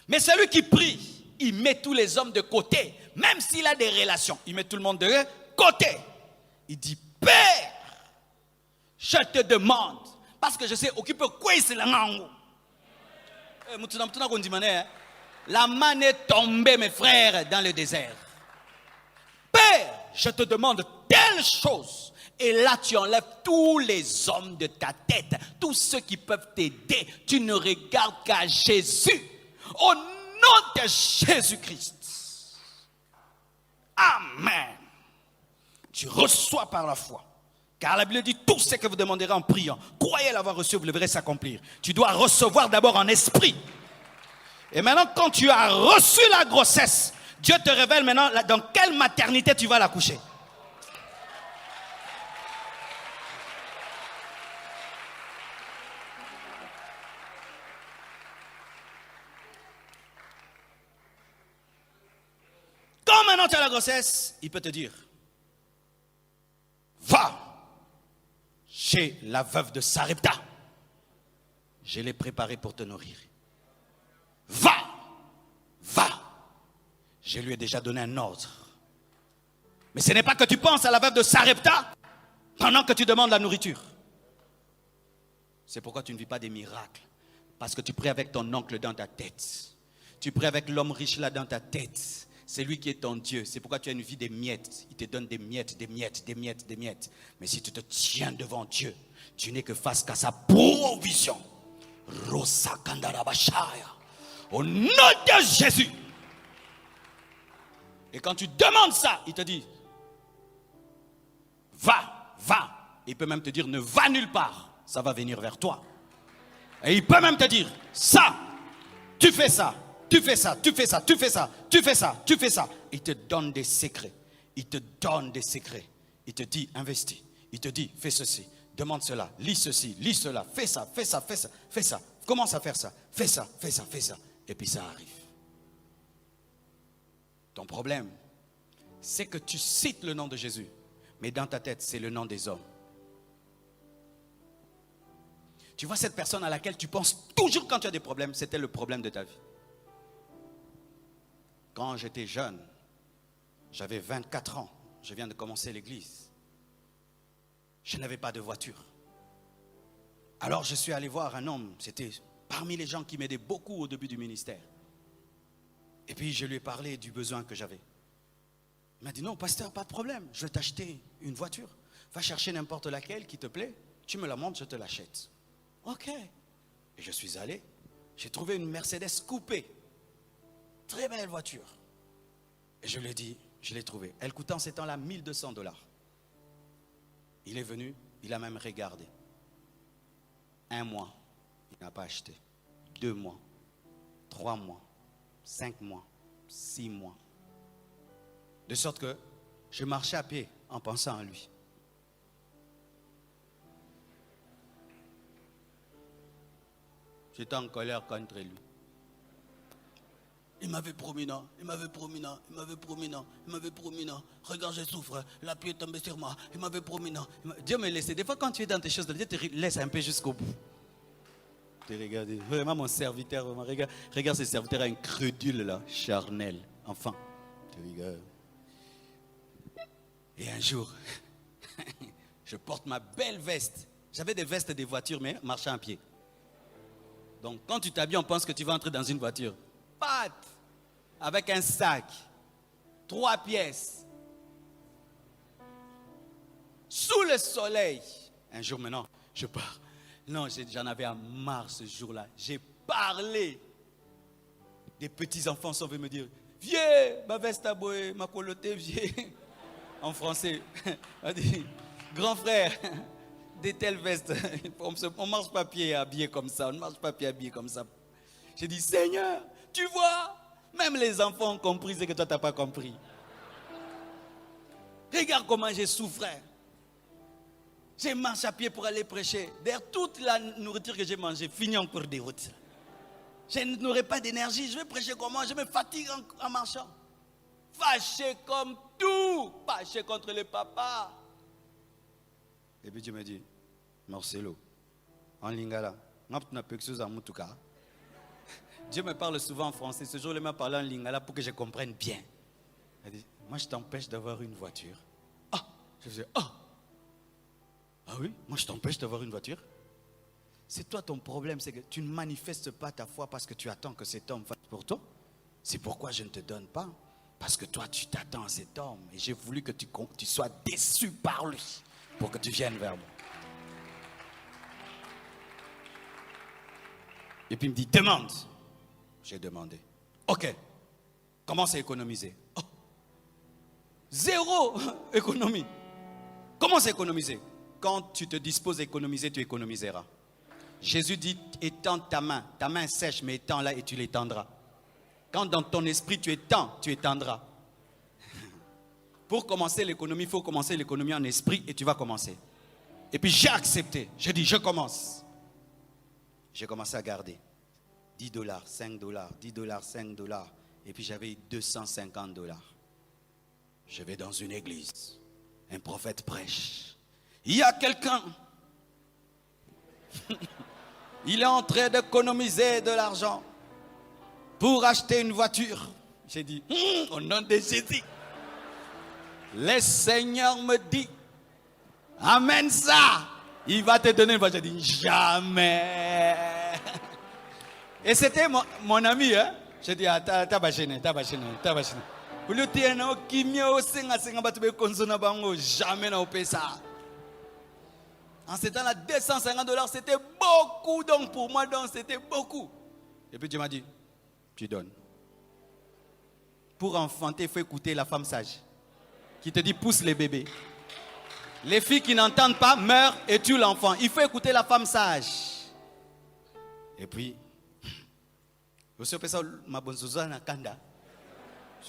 Mais celui qui prie, il met tous les hommes de côté. Même s'il a des relations, il met tout le monde de côté. Il dit, Père, je te demande, parce que je sais, occupe quoi c'est la langue. La manne est tombée, mes frères, dans le désert. Père, je te demande telle chose. Et là, tu enlèves tous les hommes de ta tête, tous ceux qui peuvent t'aider. Tu ne regardes qu'à Jésus. Au nom de Jésus-Christ. Amen. Tu reçois par la foi. Car la Bible dit tout ce que vous demanderez en priant. Croyez l'avoir reçu, vous le verrez s'accomplir. Tu dois recevoir d'abord en esprit. Et maintenant, quand tu as reçu la grossesse, Dieu te révèle maintenant dans quelle maternité tu vas l'accoucher. Quand maintenant tu as la grossesse, il peut te dire, va chez la veuve de Sarepta. Je l'ai préparée pour te nourrir. Va. Je lui ai déjà donné un ordre. Mais ce n'est pas que tu penses à la veuve de Sarepta pendant que tu demandes la nourriture. C'est pourquoi tu ne vis pas des miracles. Parce que tu pries avec ton oncle dans ta tête. Tu pries avec l'homme riche là dans ta tête. C'est lui qui est ton Dieu. C'est pourquoi tu as une vie des miettes. Il te donne des miettes, des miettes, des miettes, des miettes. Mais si tu te tiens devant Dieu, tu n'es que face qu'à sa provision. Rosa Kandarabashaya. Au nom de Jésus. Et quand tu demandes ça, il te dit, va. Il peut même te dire, ne va nulle part. Ça va venir vers toi. Et il peut même te dire, ça, tu fais ça. Tu fais ça. Il te donne des secrets. Il te dit, investis. Il te dit, fais ceci. Demande cela. Lis ceci. Lis cela. Fais ça. Commence à faire ça. Fais ça, fais ça, fais ça. Et puis ça arrive. Ton problème, c'est que tu cites le nom de Jésus. Mais dans ta tête, c'est le nom des hommes. Tu vois cette personne à laquelle tu penses toujours quand tu as des problèmes, c'était le problème de ta vie. Quand j'étais jeune, j'avais 24 ans, je viens de commencer l'église. Je n'avais pas de voiture. Alors je suis allé voir un homme, c'était parmi les gens qui m'aidaient beaucoup au début du ministère. Et puis je lui ai parlé du besoin que j'avais. Il m'a dit, non, pasteur, pas de problème, je vais t'acheter une voiture. Va chercher n'importe laquelle qui te plaît, tu me la montres, je te l'achète. Ok. Et je suis allé, j'ai trouvé une Mercedes coupée. Très belle voiture. Et je lui ai dit, je l'ai trouvée. Elle coûtait en ces temps-là $1200. Il est venu, il a même regardé. 1 mois, il n'a pas acheté. 2 mois, 3 mois, 5 mois, 6 mois. De sorte que je marchais à pied en pensant à lui. J'étais en colère contre lui. Il m'avait promis non, il m'avait promis non, il m'avait promis non, il m'avait promis non. Regarde, je souffre, la pluie est tombée sur moi, il m'avait promis non. Dieu me laisse. Des fois, quand tu es dans tes choses, Dieu te laisse un peu jusqu'au bout. Tu regardes, vraiment mon serviteur, vraiment, regarde ce serviteur incrédule là, charnel, enfant. Tu regardes. Et un jour, je porte ma belle veste. J'avais des vestes des voitures, mais marchant à pied. Donc, quand tu t'habilles, on pense que tu vas entrer dans une voiture. Pat, avec un sac, 3 pièces, sous le soleil. Un jour maintenant, je pars. Non, j'en avais marre ce jour-là. J'ai parlé. Des petits-enfants sont venus me dire, viens, ma veste à bouée, ma coloté, viens. En français, on dit, grand frère, des telles vestes, on ne marche pas pied habillé comme ça, on ne marche pas pied habillé comme ça. J'ai dit, Seigneur, tu vois, même les enfants ont compris ce que toi tu n'as pas compris. Regarde comment j'ai souffert. J'ai marché à pied pour aller prêcher. D'ailleurs, toute la nourriture que j'ai mangée finit en cours de route. Je n'aurai pas d'énergie, je vais prêcher comment? Je me fatigue en marchant. Fâché comme tout, fâché contre le papa. Et puis Dieu me dit, Marcelo, en lingala, Dieu me parle souvent en français. Ce jour, il m'a parlé en lingala pour que je comprenne bien. Il dit, moi je t'empêche d'avoir une voiture. Ah, je faisais, ah oui, moi je t'empêche d'avoir une voiture. C'est toi ton problème, c'est que tu ne manifestes pas ta foi parce que tu attends que cet homme fasse pour toi. C'est pourquoi je ne te donne pas. Parce que toi, tu t'attends à cet homme. Et j'ai voulu que tu sois déçu par lui pour que tu viennes vers moi. Et puis il me dit, demande. J'ai demandé. Ok. Commence à économiser. Oh. 0 économie. Commence à économiser. Quand tu te disposes à économiser, tu économiseras. Jésus dit, étends ta main sèche, mais étends-la et tu l'étendras. Quand dans ton esprit tu étends, tu étendras. Pour commencer l'économie, il faut commencer l'économie en esprit et tu vas commencer. Et puis j'ai accepté. J'ai dit, je commence. J'ai commencé à garder. $10, $5, $10, $5. Et puis j'avais $250. Je vais dans une église. Un prophète prêche. Il y a quelqu'un. Il est en train d'économiser de l'argent pour acheter une voiture. J'ai dit, au nom de Jésus, le Seigneur me dit, amène ça, il va te donner une voiture. J'ai dit, jamais. Et c'était mon ami, hein. J'ai dit, t'as bachene. Jamais n'a pas ça. En ce temps-là, $250, c'était beaucoup. Donc pour moi, c'était beaucoup. Et puis Dieu m'a dit, tu donnes. Pour enfanter, il faut écouter la femme sage qui te dit pousse les bébés. Les filles qui n'entendent pas meurent et tuent l'enfant. Il faut écouter la femme sage. Et puis, je suis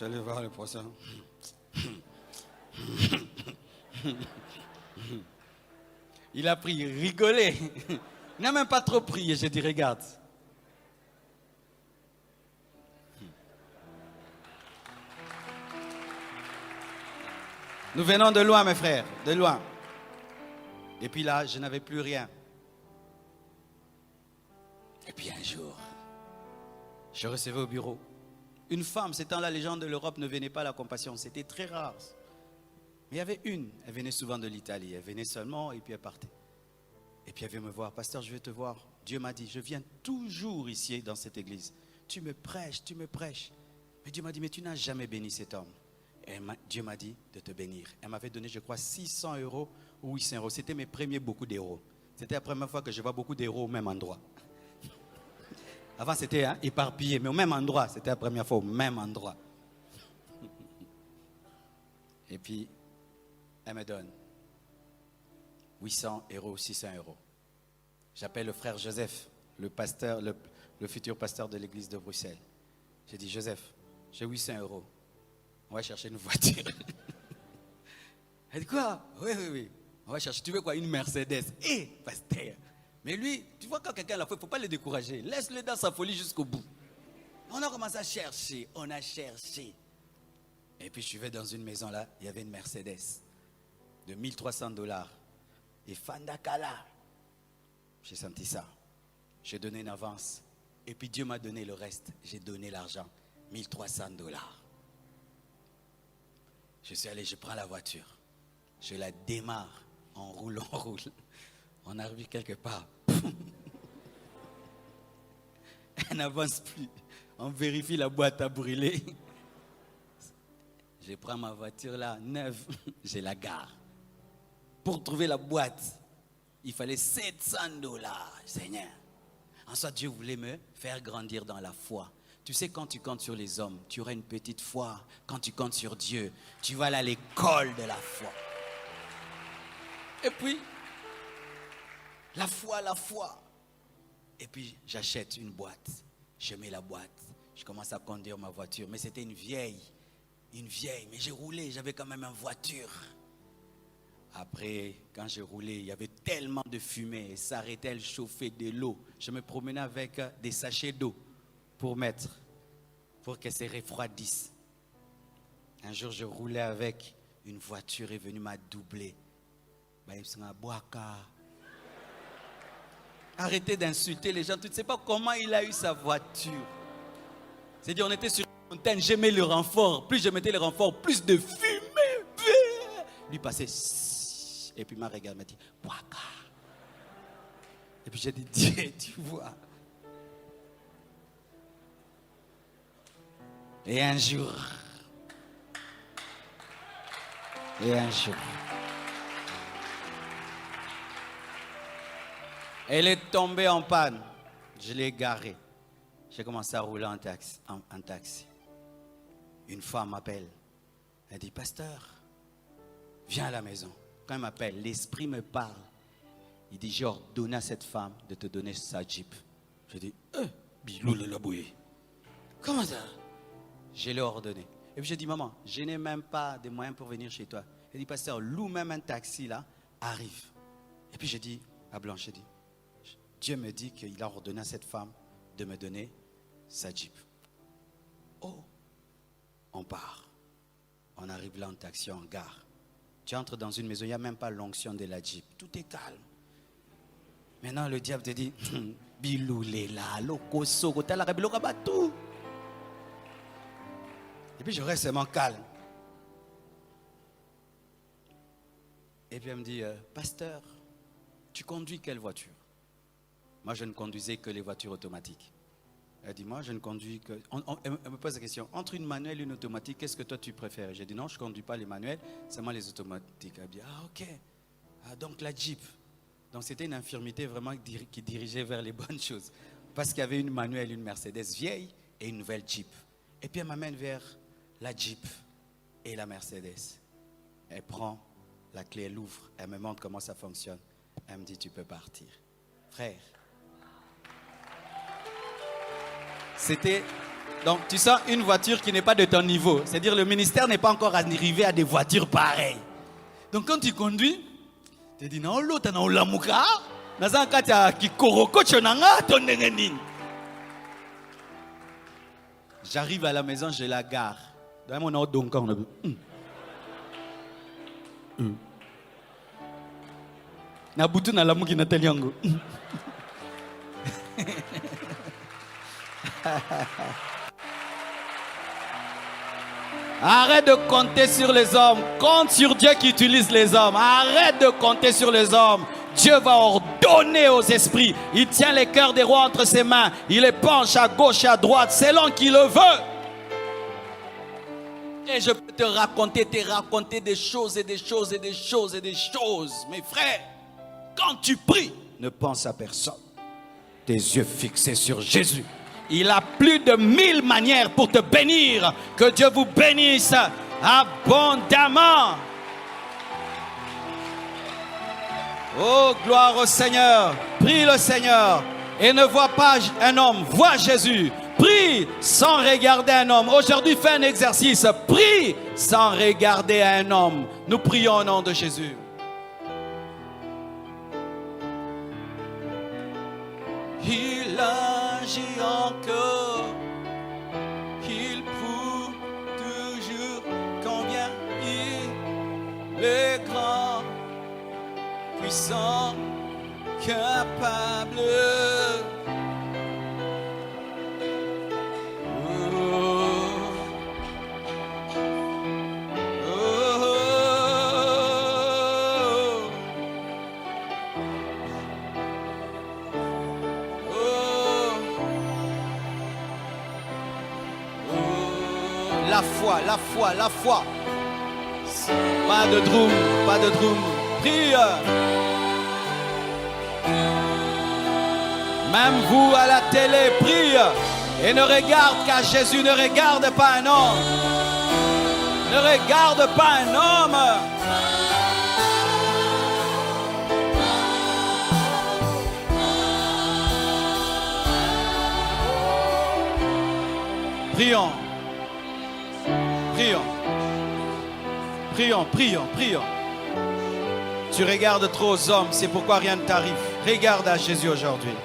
allé voir le poisson. Il a pris, rigolé. Il n'a même pas trop prié. J'ai dit, regarde, Nous venons de loin, mes frères, de loin. Et puis là, je n'avais plus rien. Et puis un jour, je recevais au bureau une femme. Ces temps-là, les gens de l'Europe ne venaient pas à la compassion. C'était très rare. Mais il y avait une. Elle venait souvent de l'Italie. Elle venait seulement et puis elle partait. Et puis elle vient me voir. Pasteur, je vais te voir. Dieu m'a dit, je viens toujours ici dans cette église. Tu me prêches, tu me prêches. Mais Dieu m'a dit, mais tu n'as jamais béni cet homme. Et Dieu m'a dit de te bénir. Elle m'avait donné, je crois, 600 € ou 800 €. C'était mes premiers beaucoup d'euros. C'était la première fois que je vois beaucoup d'euros au même endroit. Avant, c'était éparpillé, mais au même endroit. C'était la première fois au même endroit. Et puis, elle me donne 800 €, 600 €. J'appelle le frère Joseph, le pasteur, le futur pasteur de l'église de Bruxelles. J'ai dit, Joseph, j'ai 800 €. On va chercher une voiture. Elle dit quoi? Oui. On va chercher, tu veux quoi? Une Mercedes. Pasteur. Mais lui, tu vois, quand quelqu'un l'a fait, il ne faut pas le décourager. Laisse-le dans sa folie jusqu'au bout. On a commencé à chercher. On a cherché. Et puis je suis venu dans une maison là, il y avait une Mercedes de 1300 $. Et Fandakala. J'ai senti ça. J'ai donné une avance. Et puis Dieu m'a donné le reste. J'ai donné l'argent. 1300 $. Je suis allé, je prends la voiture. Je la démarre. On roule. On arrive quelque part. Elle n'avance plus. On vérifie la boîte à brûler. Je prends ma voiture là, neuve. Je la gare. Pour trouver la boîte, il fallait 700 $. Seigneur. Ensuite, Dieu voulait me faire grandir dans la foi. Tu sais, quand tu comptes sur les hommes, tu auras une petite foi. Quand tu comptes sur Dieu, tu vas aller à l'école de la foi. Et puis, la foi. Et puis, j'achète une boîte. Je mets la boîte. Je commence à conduire ma voiture. Mais c'était une vieille. Mais j'ai roulé, j'avais quand même une voiture. Après, quand j'ai roulé, il y avait tellement de fumée. Elle s'arrêtait, elle chauffait de l'eau. Je me promenais avec des sachets d'eau pour mettre, pour qu'elle se refroidisse. Un jour, je roulais avec une voiture est venue m'a doublé. Arrêtez d'insulter les gens. Tu ne sais pas comment il a eu sa voiture. C'est-à-dire, on était sur une montagne, je mets le renfort. Plus je mettais le renfort, plus de fumée. Lui passait. Et puis il m'a regardé, il m'a dit, Waka. Et puis j'ai dit, Dieu, tu vois. Et un jour, elle est tombée en panne. Je l'ai garée. J'ai commencé à rouler en taxi. Une femme m'appelle. Elle dit, pasteur, viens à la maison. Quand elle m'appelle, l'esprit me parle. Il dit, j'ai ordonné à cette femme de te donner sa Jeep. Je dis, Bilou le laboué. Comment ça? Je l'ai ordonné. Et puis j'ai dit, maman, je n'ai même pas de moyens pour venir chez toi. Elle dit, pasteur, loue même un taxi là, arrive. Et puis j'ai dit à Blanche, j'ai dit, Dieu me dit qu'il a ordonné à cette femme de me donner sa Jeep. Oh, on part. On arrive là en taxi, en gare. Tu entres dans une maison, il n'y a même pas l'onction de la Jeep. Tout est calme. Maintenant, le diable te dit, Bilou là, loko soko, t'as la rebellion tout. Et puis je reste vraiment calme. Et puis elle me dit, pasteur, tu conduis quelle voiture? Moi, je ne conduisais que les voitures automatiques. Elle dit, moi, je ne conduis que... Elle me pose la question, entre une manuelle et une automatique, qu'est-ce que toi tu préfères? Et j'ai dit, non, je ne conduis pas les manuels, seulement les automatiques. Elle dit, ok. Donc la Jeep. Donc c'était une infirmité vraiment qui dirigeait vers les bonnes choses. Parce qu'il y avait une manuelle, une Mercedes vieille et une nouvelle Jeep. Et puis elle m'amène vers la Jeep et la Mercedes. Elle prend la clé, elle ouvre, elle me montre comment ça fonctionne. Elle me dit, tu peux partir. Frère. C'était, donc tu sens une voiture qui n'est pas de ton niveau. C'est-à-dire le ministère n'est pas encore arrivé à des voitures pareilles. Donc quand tu conduis, tu dis, non, l'autre, non, la mouka, j'arrive à la maison, je la gare. Nabutu na lamuki na teliango. Arrête de compter sur les hommes. Compte sur Dieu qui utilise les hommes. Arrête de compter sur les hommes. Dieu va ordonner aux esprits. Il tient les cœurs des rois entre ses mains. Il les penche à gauche et à droite selon qu'il le veut. Et je peux te raconter des choses et des choses et des choses et des choses. Mes frères, quand tu pries, ne pense à personne. Tes yeux fixés sur Jésus. Il a plus de 1000 manières pour te bénir. Que Dieu vous bénisse abondamment. Oh, gloire au Seigneur. Prie le Seigneur. Et ne vois pas un homme, vois Jésus. Prie sans regarder un homme. Aujourd'hui, fais un exercice. Prie sans regarder un homme. Nous prions au nom de Jésus. Il agit encore. Il prouve toujours combien il est grand, puissant, capable. La foi. Pas de drum. Prie. Même vous à la télé, prie. Et ne regarde qu'à Jésus, ne regarde pas un homme. Ne regarde pas un homme. Prions. Prions. Tu regardes trop aux hommes, c'est pourquoi rien ne t'arrive. Regarde à Jésus aujourd'hui.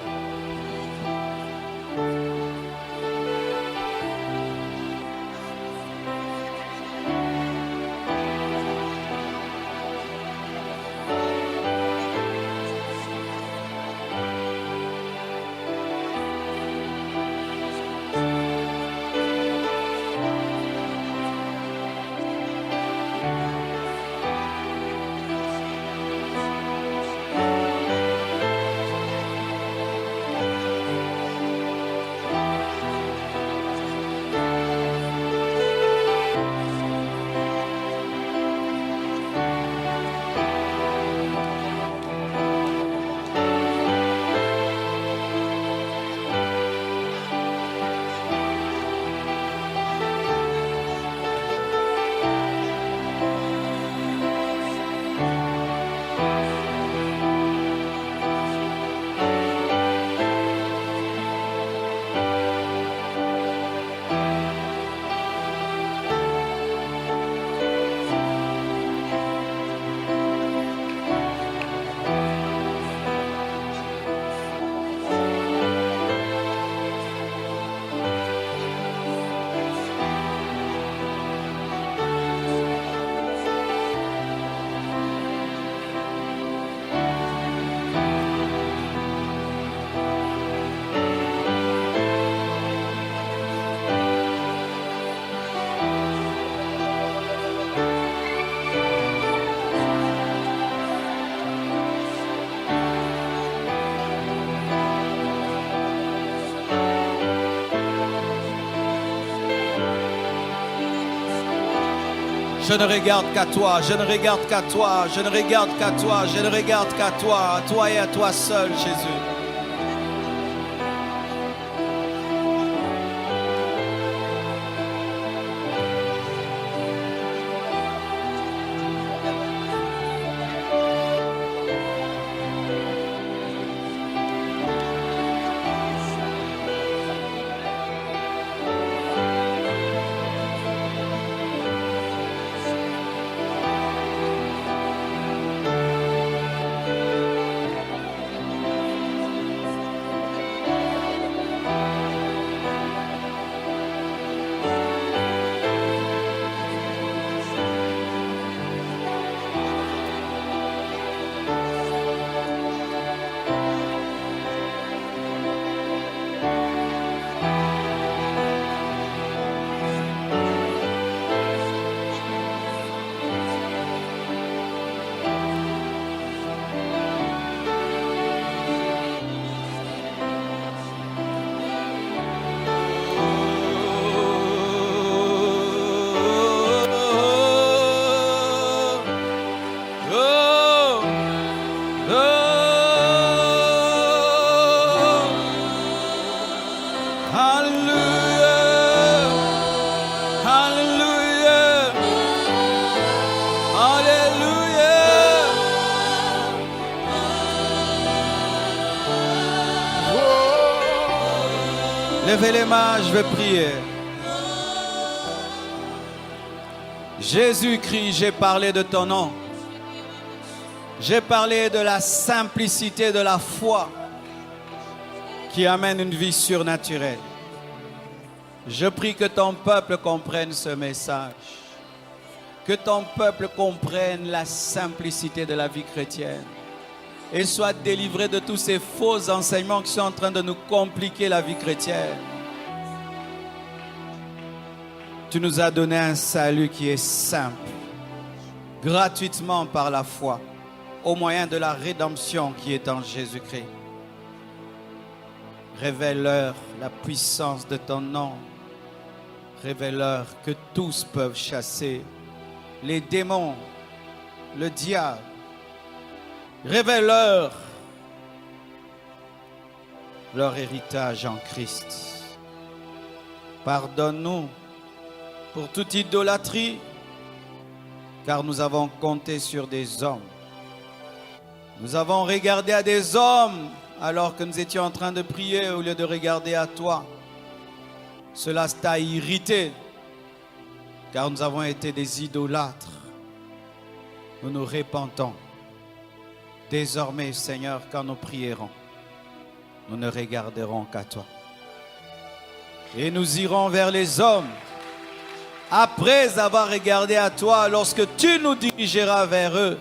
Je ne regarde qu'à toi, je ne regarde qu'à toi, je ne regarde qu'à toi, je ne regarde qu'à toi, à toi et à toi seul, Jésus. Levez les mains, je vais prier. Jésus-Christ, j'ai parlé de ton nom. J'ai parlé de la simplicité de la foi qui amène une vie surnaturelle. Je prie que ton peuple comprenne ce message. Que ton peuple comprenne la simplicité de la vie chrétienne. Et soit délivré de tous ces faux enseignements qui sont en train de nous compliquer la vie chrétienne. Tu nous as donné un salut qui est simple, gratuitement par la foi, au moyen de la rédemption qui est en Jésus-Christ. Révèle-leur la puissance de ton nom. Révèle-leur que tous peuvent chasser les démons, le diable. Révèle-leur leur héritage en Christ. Pardonne-nous pour toute idolâtrie, car nous avons compté sur des hommes. Nous avons regardé à des hommes alors que nous étions en train de prier au lieu de regarder à toi. Cela t'a irrité, car nous avons été des idolâtres. Nous nous repentons. Désormais, Seigneur, quand nous prierons, nous ne regarderons qu'à toi. Et nous irons vers les hommes après avoir regardé à toi lorsque tu nous dirigeras vers eux.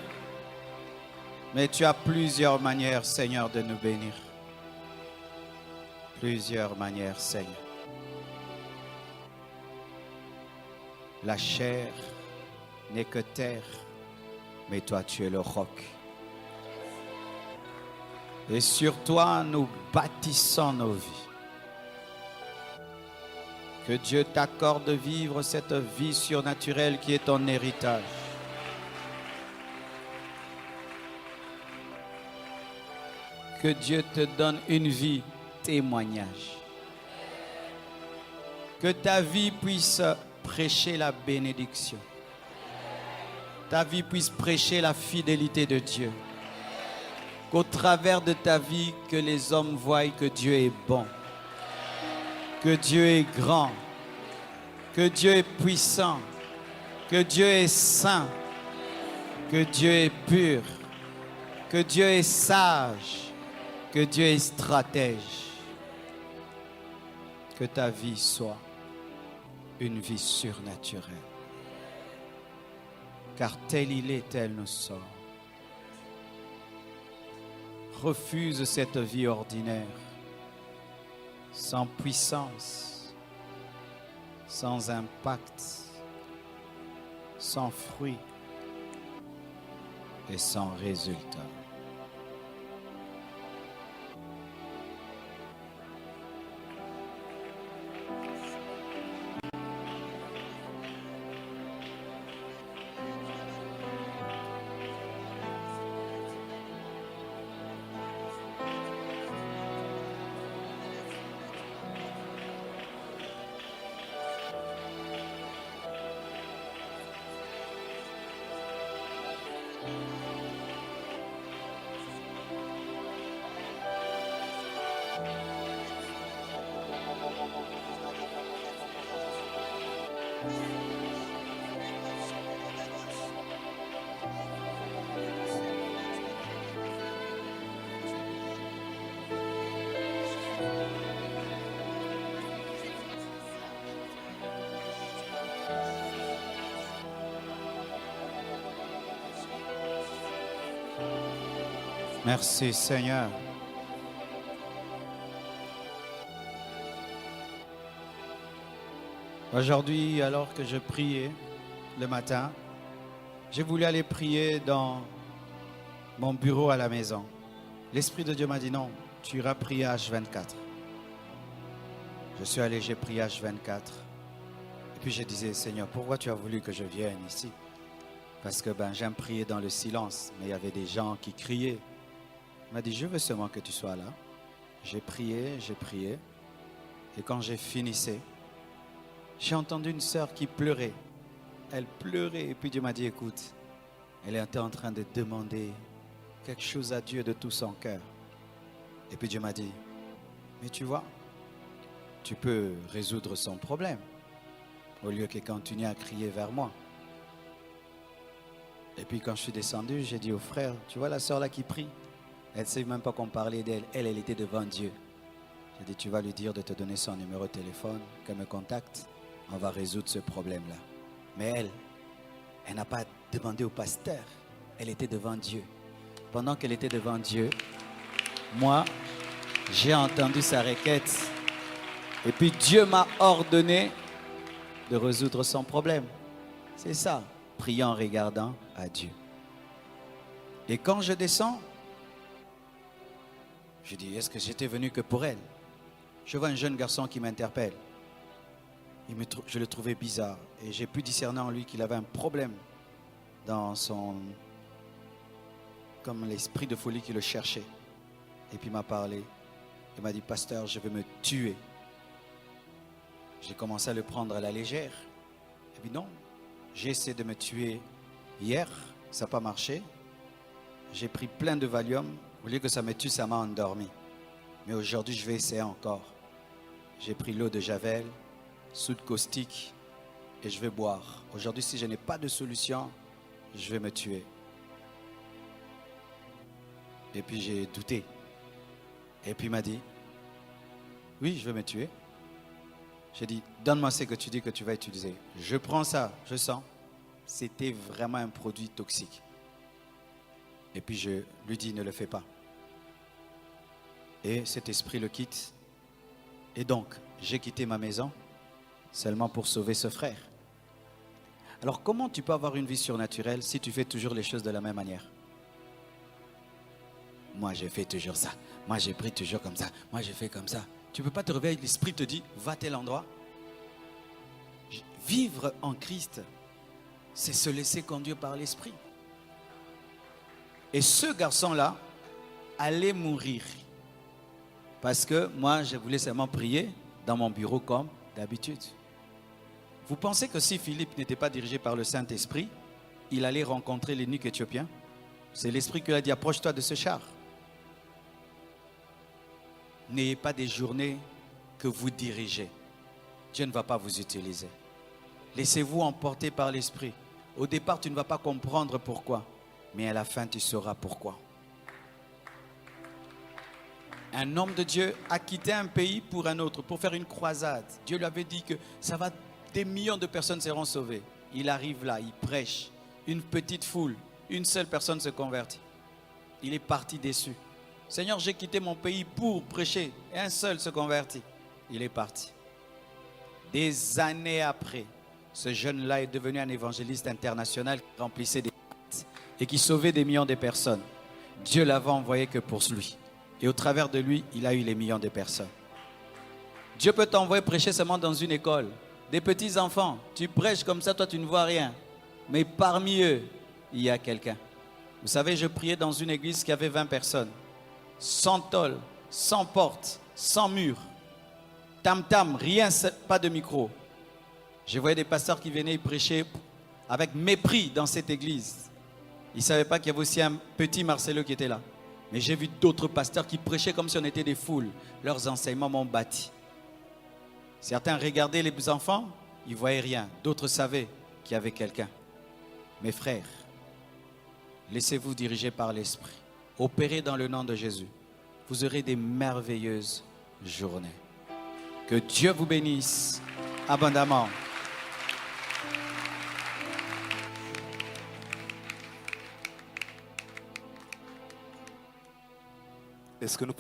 Mais tu as plusieurs manières, Seigneur, de nous bénir. Plusieurs manières, Seigneur. La chair n'est que terre, mais toi, tu es le roc. Et sur toi, nous bâtissons nos vies. Que Dieu t'accorde de vivre cette vie surnaturelle qui est ton héritage. Que Dieu te donne une vie témoignage. Que ta vie puisse prêcher la bénédiction. Ta vie puisse prêcher la fidélité de Dieu. Qu'au travers de ta vie, que les hommes voient que Dieu est bon, que Dieu est grand, que Dieu est puissant, que Dieu est saint, que Dieu est pur, que Dieu est sage, que Dieu est stratège. Que ta vie soit une vie surnaturelle. Car tel il est, tel nous sommes. Refuse cette vie ordinaire, sans puissance, sans impact, sans fruit et sans résultat. Merci Seigneur. Aujourd'hui, alors que je priais le matin, j'ai voulu aller prier dans mon bureau à la maison. L'Esprit de Dieu m'a dit non, tu iras prier H24. Je suis allé, j'ai prié H24. Et puis je disais, Seigneur, pourquoi tu as voulu que je vienne ici? Parce que j'aime prier dans le silence, mais il y avait des gens qui criaient. Il m'a dit, je veux seulement que tu sois là. J'ai prié. Et quand j'ai finissé, j'ai entendu une sœur qui pleurait. Elle pleurait. Et puis Dieu m'a dit, écoute, elle était en train de demander quelque chose à Dieu de tout son cœur. Et puis Dieu m'a dit, mais tu vois, tu peux résoudre son problème, au lieu qu'il continue à crier vers moi. Et puis quand je suis descendu, j'ai dit au frère, tu vois la sœur là qui prie, elle ne sait même pas qu'on parlait d'elle, elle était devant Dieu. J'ai dit, tu vas lui dire de te donner son numéro de téléphone, qu'elle me contacte, on va résoudre ce problème-là. Mais elle n'a pas demandé au pasteur, elle était devant Dieu. Pendant qu'elle était devant Dieu, moi, j'ai entendu sa requête. Et puis Dieu m'a ordonné de résoudre son problème. C'est ça, prier en regardant à Dieu. Et quand je descends, je dis, est-ce que j'étais venu que pour elle? Je vois un jeune garçon qui m'interpelle. Je le trouvais bizarre. Et j'ai pu discerner en lui qu'il avait un problème dans son... comme l'esprit de folie qui le cherchait. Et puis il m'a parlé. Il m'a dit, pasteur, je veux me tuer. J'ai commencé à le prendre à la légère. Et puis non, j'ai essayé de me tuer hier. Ça n'a pas marché. J'ai pris plein de Valium. Au lieu que ça me tue, ça m'a endormi. Mais aujourd'hui, je vais essayer encore. J'ai pris l'eau de Javel, soude caustique, et je vais boire. Aujourd'hui, si je n'ai pas de solution, je vais me tuer. Et puis j'ai douté. Et puis il m'a dit, oui, je vais me tuer. J'ai dit, donne-moi ce que tu dis que tu vas utiliser. Je prends ça, je sens. C'était vraiment un produit toxique. Et puis je lui dis, ne le fais pas. Et cet esprit le quitte. Et donc, j'ai quitté ma maison seulement pour sauver ce frère. Alors, comment tu peux avoir une vie surnaturelle si tu fais toujours les choses de la même manière? Moi, j'ai fait toujours ça. Moi, j'ai pris toujours comme ça. Moi, j'ai fait comme ça. Tu ne peux pas te réveiller, l'esprit te dit, va à tel endroit. Vivre en Christ, c'est se laisser conduire par l'esprit. Et ce garçon-là allait mourir. Parce que moi, je voulais seulement prier dans mon bureau comme d'habitude. Vous pensez que si Philippe n'était pas dirigé par le Saint-Esprit, il allait rencontrer l'eunuque éthiopien? C'est l'Esprit qui lui a dit, approche-toi de ce char. N'ayez pas des journées que vous dirigez. Dieu ne va pas vous utiliser. Laissez-vous emporter par l'Esprit. Au départ, tu ne vas pas comprendre pourquoi, mais à la fin, tu sauras pourquoi. Un homme de Dieu a quitté un pays pour un autre, pour faire une croisade. Dieu lui avait dit que des millions de personnes seront sauvées. Il arrive là, il prêche. Une petite foule, une seule personne se convertit. Il est parti déçu. Seigneur, j'ai quitté mon pays pour prêcher. Et un seul se convertit. Il est parti. Des années après, ce jeune-là est devenu un évangéliste international qui remplissait des actes et qui sauvait des millions de personnes. Dieu l'avait envoyé que pour lui. Et au travers de lui, il a eu les millions de personnes. Dieu peut t'envoyer prêcher seulement dans une école. Des petits enfants, tu prêches comme ça, toi tu ne vois rien. Mais parmi eux, il y a quelqu'un. Vous savez, je priais dans une église qui avait 20 personnes. Sans tôle, sans porte, sans mur. Tam-tam, rien, pas de micro. Je voyais des pasteurs qui venaient prêcher avec mépris dans cette église. Ils ne savaient pas qu'il y avait aussi un petit Marcelo qui était là. Mais j'ai vu d'autres pasteurs qui prêchaient comme si on était des foules. Leurs enseignements m'ont bâti. Certains regardaient les enfants, ils ne voyaient rien. D'autres savaient qu'il y avait quelqu'un. Mes frères, laissez-vous diriger par l'Esprit. Opérez dans le nom de Jésus. Vous aurez des merveilleuses journées. Que Dieu vous bénisse abondamment. Est-ce que nous